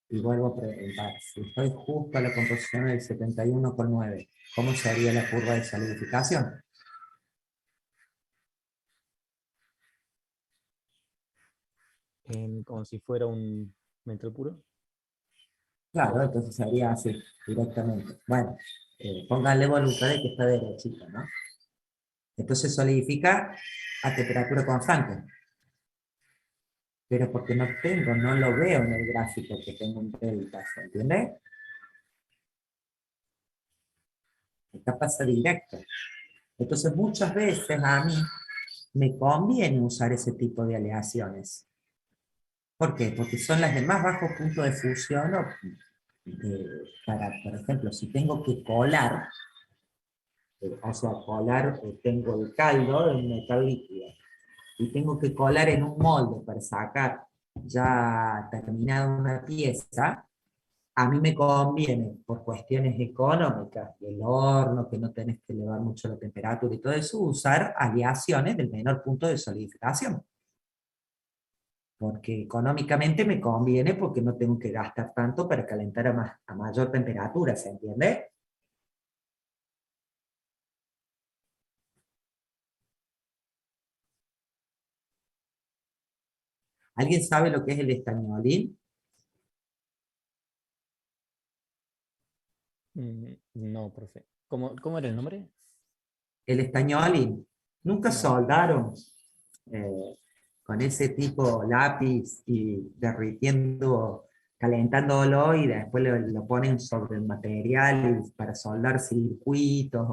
Y vuelvo a preguntar, si estoy justo a la composición del 71,9, ¿cómo sería la curva de solidificación? Como si fuera un metro puro. Claro, entonces sería así, directamente. Bueno, pónganle voluntad de que está derechito, ¿no? Entonces solidifica a temperatura constante. Pero porque no lo veo en el gráfico que tengo un delta, ¿se entiende? Acá pasa directo. Entonces muchas veces a mí me conviene usar ese tipo de aleaciones. ¿Por qué? Porque son las de más bajo punto de fusión para, por ejemplo, si tengo que colar, tengo el caldo de un metal líquido y tengo que colar en un molde para sacar ya terminada una pieza, a mí me conviene, por cuestiones económicas, el horno, que no tenés que elevar mucho la temperatura y todo eso, usar aleaciones del menor punto de solidificación. Porque económicamente me conviene porque no tengo que gastar tanto para calentar a mayor temperatura, ¿se entiende? ¿Alguien sabe lo que es el estañolín? No, profe. ¿Cómo era el nombre? El estañolín. Nunca No. soldaron con ese tipo lápiz y derritiendo, calentándolo y después lo ponen sobre el material para soldar circuitos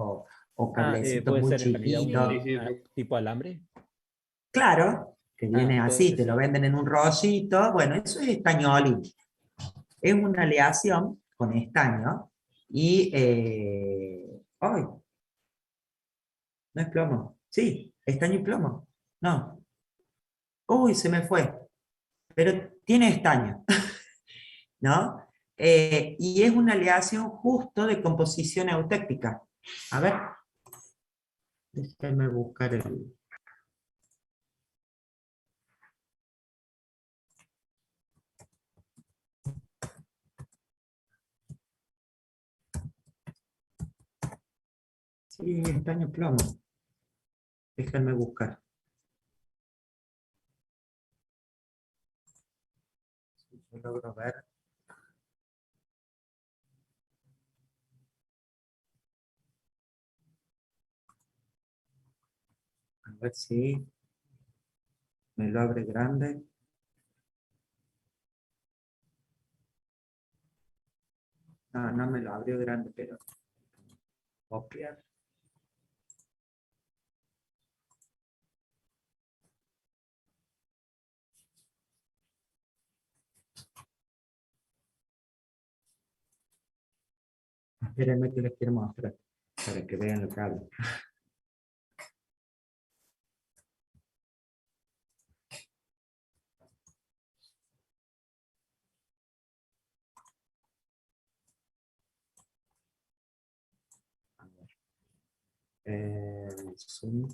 o cablecitos Puede muy ser en realidad chiquitos. tipo alambre. Claro, que viene así, Entonces te lo sí. venden en un rollito. Bueno, eso es estañolín. Es una aleación con estaño y... ¡ay! No es plomo. Sí, estaño y plomo. No. Uy, se me fue. Pero tiene estaño, ¿no? Y es una aleación justo de composición eutéctica. A ver, déjenme buscar el... Sí, estaño plomo. Déjenme buscar. Si yo logro ver. A ver si me lo abre grande. No, no me lo abrió grande, pero copiar. espérenme que les quiero mostrar, para que vean lo que hablo. Zoom. O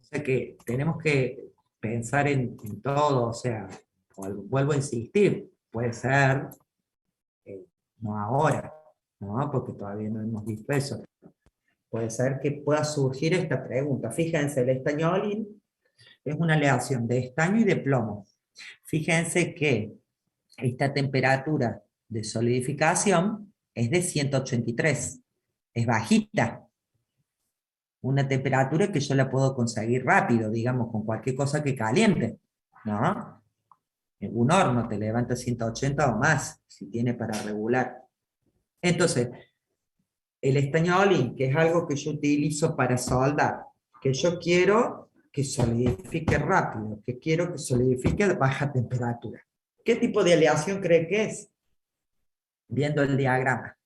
sea que tenemos que pensar en todo, o sea, vuelvo a insistir, puede ser, no ahora, ¿no? Porque todavía no hemos visto eso. Puede ser que pueda surgir esta pregunta. Fíjense, el estañolín es una aleación de estaño y de plomo. Fíjense que esta temperatura de solidificación es de 183, es bajita. Una temperatura que yo la puedo conseguir rápido, digamos, con cualquier cosa que caliente, ¿no? En un horno te levanta 180 o más, si tiene para regular. Entonces, el estañolín, que es algo que yo utilizo para soldar, que yo quiero que solidifique rápido, que quiero que solidifique a baja temperatura. ¿Qué tipo de aleación cree que es? Viendo el diagrama.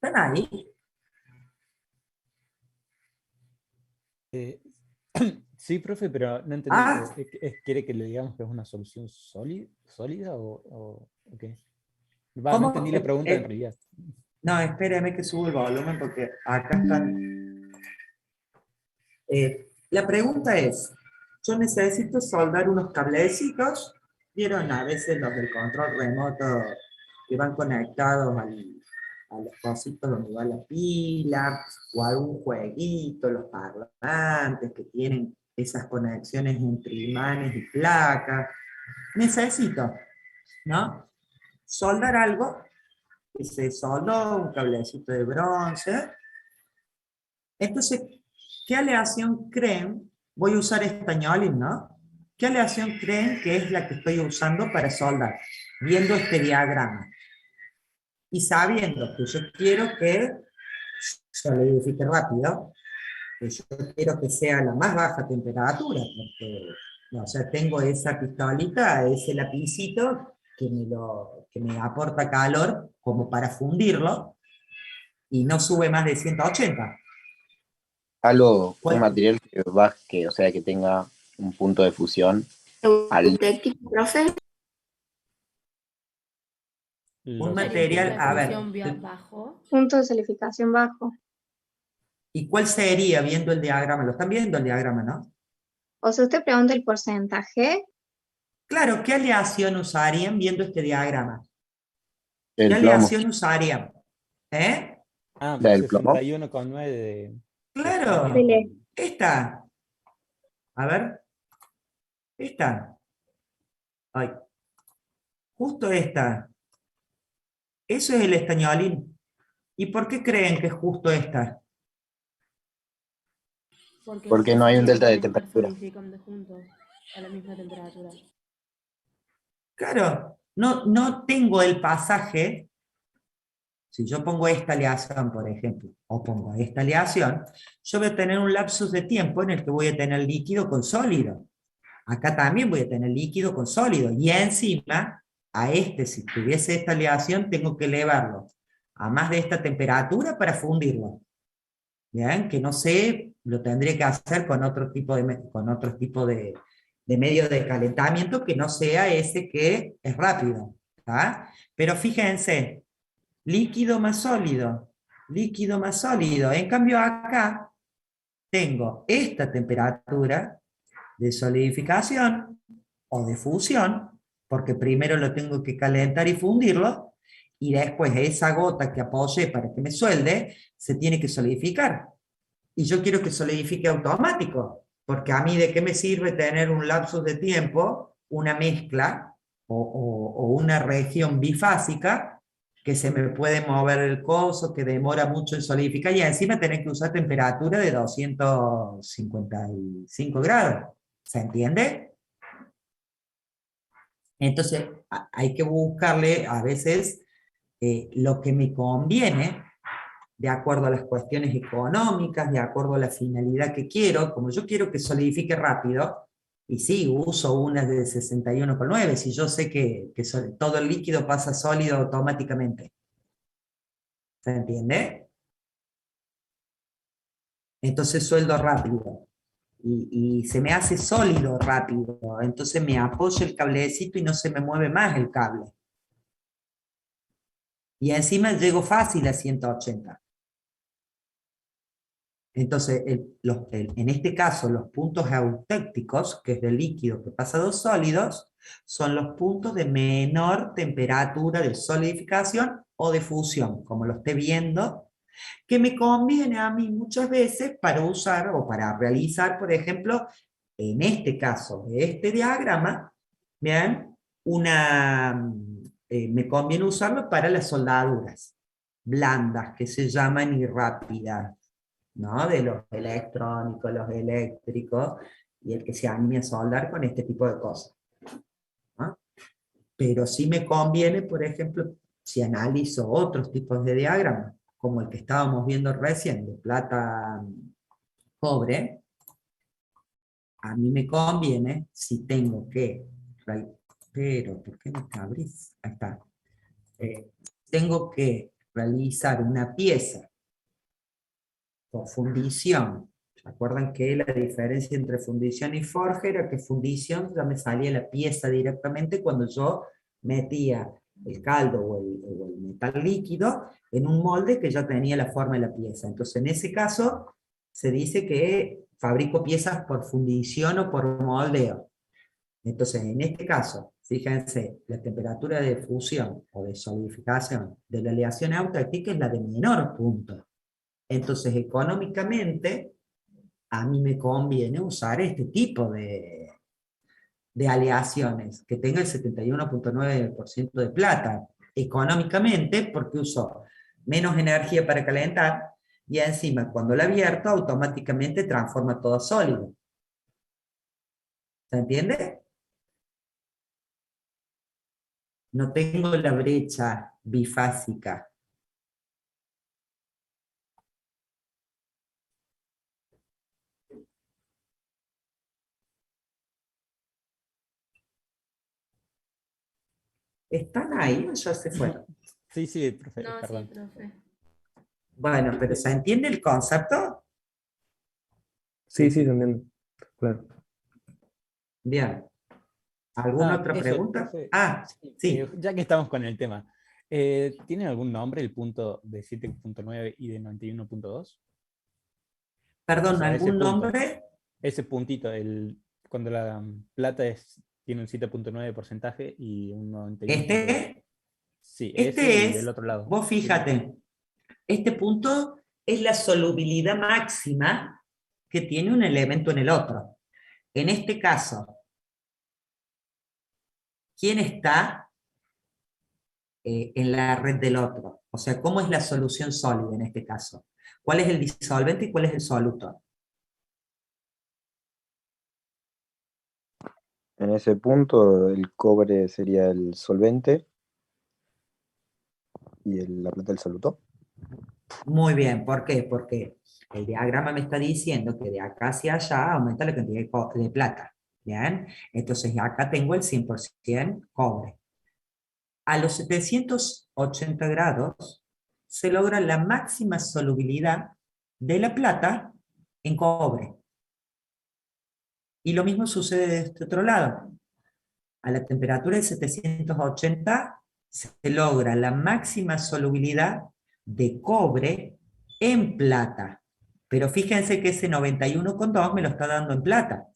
¿Están ahí? Sí, profe, pero no entendí. ¿Quiere que le digamos que es una solución sólida o qué? Va, no ¿Cómo? entendí la pregunta en realidad. No, espéreme que subo el volumen porque acá están. La pregunta es, yo necesito soldar unos cablecitos, vieron a veces los del control remoto que van conectados a los cositos donde va la pila, o algún jueguito, los parlantes que tienen esas conexiones entre imanes y placas. Necesito, ¿no? Soldar algo, que se soldó, un cablecito de bronce. Entonces, ¿qué aleación creen? Voy a usar estañolín, ¿no? ¿Qué aleación creen que es la que estoy usando para soldar? Viendo este diagrama. Y sabiendo que yo quiero que solidifique rápido, que yo quiero que sea la más baja temperatura, porque, o sea, tengo esa pistolita, ese lapicito que me aporta calor como para fundirlo, y no sube más de 180. Un Bueno, material que, o sea, que tenga un punto de fusión. Profe. un material, a ver, Bajo. Punto de solidificación bajo. ¿y cuál sería viendo el diagrama? ¿Lo están viendo el diagrama, no? O sea, usted pregunta el porcentaje. Claro, ¿qué aleación usarían viendo este diagrama? ¿Qué El plomo. aleación usarían? ¿Eh? Ah, ¿La del plomo? 61,9 de... Claro, Dele. esta. A ver. Esta. Ay. Justo esta. Eso es el estañolín. ¿Y por qué creen que es justo esta? Porque no hay un delta de temperatura. Juntos a la misma temperatura. Claro, no tengo el pasaje. Si yo pongo esta aleación, por ejemplo, o pongo esta aleación, yo voy a tener un lapsus de tiempo en el que voy a tener líquido con sólido. Acá también voy a tener líquido con sólido. Y encima, a este, si tuviese esta aleación, tengo que elevarlo a más de esta temperatura para fundirlo. ¿Bien? Que no sé, lo tendré que hacer con otro tipo de medio de calentamiento que no sea ese que es rápido. ¿Tá? Pero fíjense, líquido más sólido, líquido más sólido. En cambio acá tengo esta temperatura de solidificación o de fusión, porque primero lo tengo que calentar y fundirlo, y después esa gota que apoyé para que me suelde, se tiene que solidificar. Y yo quiero que solidifique automático, porque a mí de qué me sirve tener un lapsus de tiempo, una mezcla o una región bifásica, que se me puede mover el coso, que demora mucho en solidificar, y encima tener que usar temperatura de 255 grados. ¿Se entiende? Entonces, hay que buscarle a veces lo que me conviene de acuerdo a las cuestiones económicas, de acuerdo a la finalidad que quiero. Como yo quiero que solidifique rápido, y sí, uso unas de 61,9, si yo sé que todo el líquido pasa sólido automáticamente. ¿Se entiende? Entonces sueldo rápido. Y se me hace sólido rápido. Entonces me apoyo el cablecito y no se me mueve más el cable. Y encima llego fácil a 180. Entonces, en este caso, los puntos eutécticos, que es del líquido que pasa a dos sólidos, son los puntos de menor temperatura de solidificación o de fusión, como lo esté viendo, que me conviene a mí muchas veces para usar o para realizar, por ejemplo, en este caso de este diagrama, vean, me conviene usarlo para las soldaduras blandas, que se llaman y rápidas, ¿no? De los electrónicos, los eléctricos, y el que se anime a soldar con este tipo de cosas, ¿no? Pero sí me conviene, por ejemplo, si analizo otros tipos de diagramas, como el que estábamos viendo recién, de plata cobre, a mí me conviene, si tengo que, pero, ¿por qué no te abrís? Ahí está. Tengo que realizar una pieza por fundición. ¿Se acuerdan que la diferencia entre fundición y forja era que fundición ya me salía la pieza directamente cuando yo metía el caldo o el metal líquido en un molde que ya tenía la forma de la pieza? Entonces, en ese caso, se dice que fabrico piezas por fundición o por moldeo. Entonces, en este caso, fíjense, la temperatura de fusión o de solidificación de la aleación eutéctica es la de menor punto. Entonces, económicamente, a mí me conviene usar este tipo de aleaciones, que tenga el 71,9% de plata, económicamente, porque uso menos energía para calentar, y encima, cuando la abierto, automáticamente transforma todo a sólido. ¿Se entiende? No tengo la brecha bifásica. ¿Están ahí o ya se fueron? Sí, sí, profe, No, sí, perdón. profe. Bueno, pero ¿se entiende el concepto? Sí, sí, se entiende. Claro. Bien. ¿Alguna otra Eso, pregunta? profe, Ah, sí. ya que estamos con el tema, ¿tiene algún nombre el punto de 7,9 y de 91,2? Perdón, O sea, ese ¿algún punto, nombre? ese puntito, cuando la plata tiene un 7,9% y un 91,2. Este Sí, ese y del es, otro lado. vos fíjate, este punto es la solubilidad máxima que tiene un elemento en el otro. En este caso, ¿quién está en la red del otro? O sea, ¿cómo es la solución sólida en este caso? ¿Cuál es el disolvente y cuál es el soluto? En ese punto, el cobre sería el solvente y la plata el soluto. Muy bien, ¿por qué? Porque el diagrama me está diciendo que de acá hacia allá aumenta la cantidad de plata. ¿Bien? Entonces acá tengo el 100% cobre. A los 780 grados se logra la máxima solubilidad de la plata en cobre. Y lo mismo sucede de este otro lado. A la temperatura de 780 se logra la máxima solubilidad de cobre en plata. Pero fíjense que ese 91,2 me lo está dando en plata.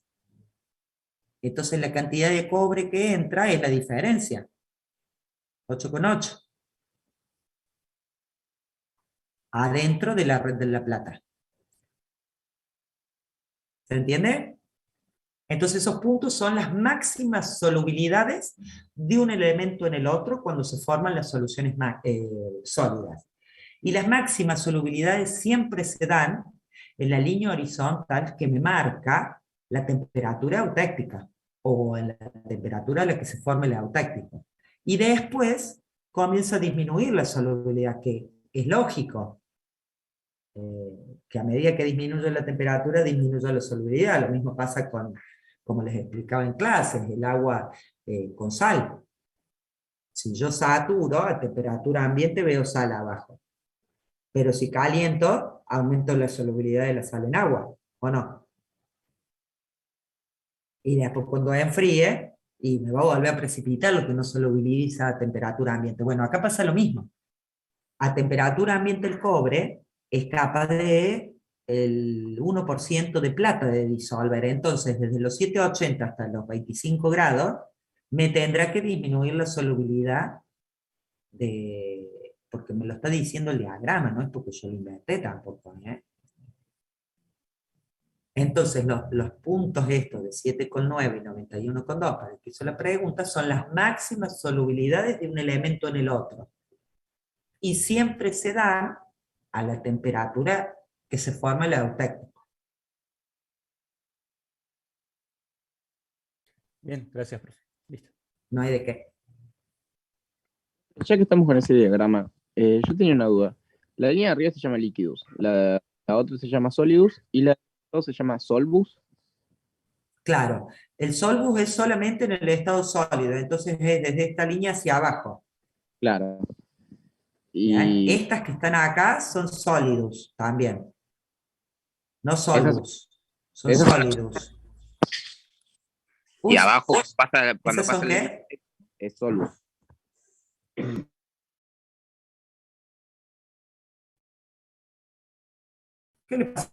Entonces la cantidad de cobre que entra es la diferencia. 8,8. Adentro de la red de la plata. ¿Se entiende? Entonces esos puntos son las máximas solubilidades de un elemento en el otro cuando se forman las soluciones sólidas. Y las máximas solubilidades siempre se dan en la línea horizontal que me marca la temperatura eutéctica o en la temperatura a la que se forme el eutéctico. Y después comienza a disminuir la solubilidad, que es lógico. que a medida que disminuye la temperatura, disminuye la solubilidad. Lo mismo pasa con, como les explicaba en clases, el agua con sal. Si yo saturo a temperatura ambiente, veo sal abajo. Pero si caliento, aumento la solubilidad de la sal en agua, ¿o no? Y después cuando enfríe, y me va a volver a precipitar lo que no solubiliza a temperatura ambiente. Bueno, acá pasa lo mismo. A temperatura ambiente el cobre es capaz de el 1% de plata de disolver. Entonces, desde los 780 hasta los 25 grados, me tendrá que disminuir la solubilidad porque me lo está diciendo el diagrama, no es porque yo lo inventé tampoco, ¿eh? Entonces, los puntos estos de 7,9 y 91,2, para el que hizo la pregunta, son las máximas solubilidades de un elemento en el otro. Y siempre se dan a la temperatura que se forma el eutéctico. Bien, gracias, profe. Listo. No hay de qué. Ya que estamos con ese diagrama, yo tenía una duda. La línea de arriba se llama líquidos, la otra se llama sólidos y la otra se llama solvus. Claro, el solvus es solamente en el estado sólido, entonces es desde esta línea hacia abajo. Claro. ¿Bien? Y Estas que están acá son sólidos también. No solvus, son esas- sólidos. Y Uy, abajo pasa, cuando ¿esas son pasa qué? es solvus. ¿Qué le pasa?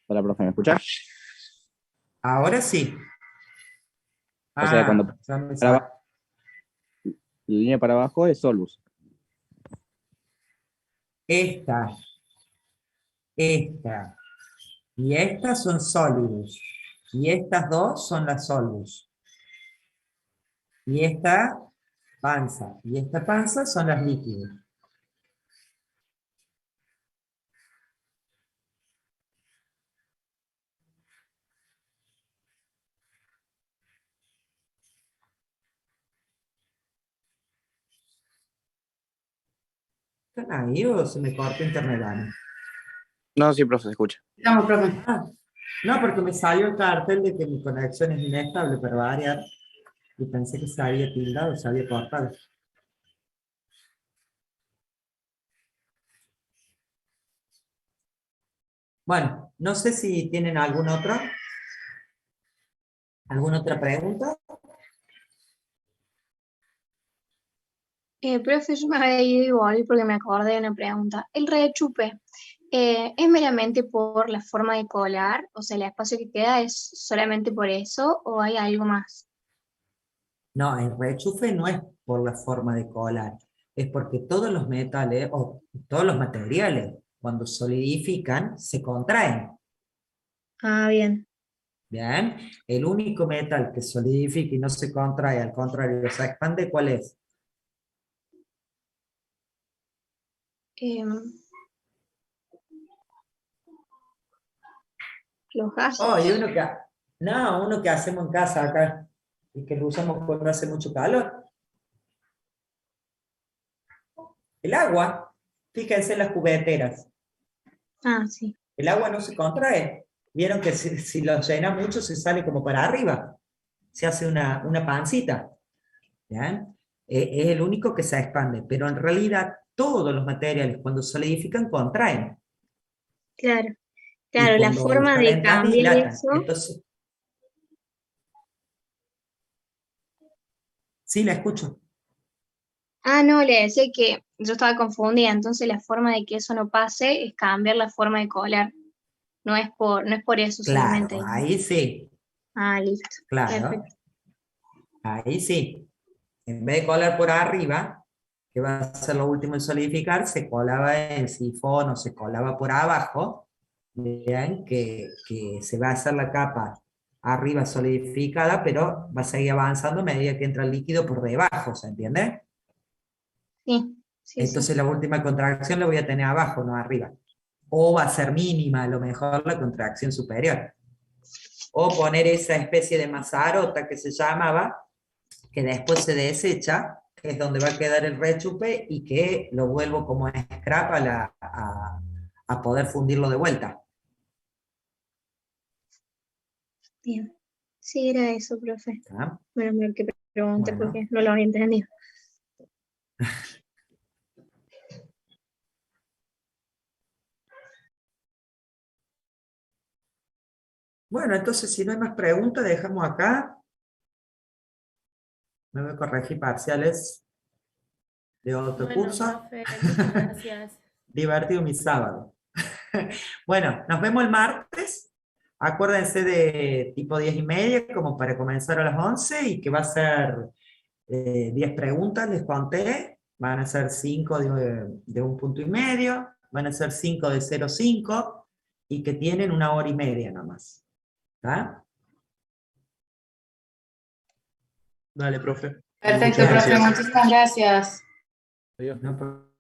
Hola, profe, ¿me escuchás? Ahora sí. O sea, cuando Ya me para sale. abajo, la línea para abajo es solvus. Esta y estas son sólidos. Y estas dos son las solvus. Y esta panza y esta panza son las líquidos. ¿Están ahí o se me corta internet, Ana? No, sí, profe, se escucha. Estamos, profe. No, porque me salió el cartel de que mi conexión es inestable, pero varias, y pensé que se había tildado, se había cortado. Bueno, no sé si tienen alguna otra pregunta. Profe, yo me había ido igual porque me acordé de una pregunta. ¿El rechupe es meramente por la forma de colar? O sea, el espacio que queda es solamente por eso o hay algo más? No, el rechufe no es por la forma de colar, es porque todos los metales o todos los materiales, cuando solidifican, se contraen. Ah, bien. Bien, el único metal que solidifica y no se contrae, al contrario, se expande, ¿cuál es? Los gases. Oh, y uno que hacemos en casa acá y que lo usamos cuando hace mucho calor. El agua, fíjense en las cubeteras. Ah, sí. El agua no se contrae. Vieron que si lo llena mucho se sale como para arriba. Se hace una pancita. ¿Bien? Es el único que se expande, pero en realidad todos los materiales cuando solidifican contraen. Claro. Y Claro, la cuando forma de calentan, cambiar dilatan. eso. Entonces, sí, la escucho. Ah, no, le decía que yo estaba confundida, entonces la forma de que eso no pase es cambiar la forma de colar. No es por eso Claro, solamente. ahí sí. Ah, listo. Claro, Perfecto. ahí sí. En vez de colar por arriba, que va a ser lo último en solidificar, se colaba en sifón o se colaba por abajo. Vean que se va a hacer la capa arriba solidificada, pero va a seguir avanzando a medida que entra el líquido por debajo, ¿se entiende? Sí, sí, Entonces sí. la última contracción la voy a tener abajo, no arriba. O va a ser mínima, a lo mejor la contracción superior. O poner esa especie de mazarota que se llamaba, que después se desecha, es donde va a quedar el rechupe y que lo vuelvo como scrap a poder fundirlo de vuelta. Bien. Sí, era eso, profe. ¿Está? Bueno, me que pregunté Bueno. porque no lo había entendido. Bueno, entonces si no hay más preguntas, dejamos acá. Me voy a corregir parciales de otro Bueno, curso. profe, muchas gracias. Divertido mi sábado. Bueno, nos vemos el martes. Acuérdense de tipo 10:30, como para comenzar a las 11, y que va a ser 10 preguntas, les conté. Van a ser 5 de 1,5 puntos, van a ser 5 de 0,5, y que tienen 1 hora y media nomás. ¿Está? Dale, profe. Perfecto, Muchas profe, gracias. muchísimas gracias. Adiós. No,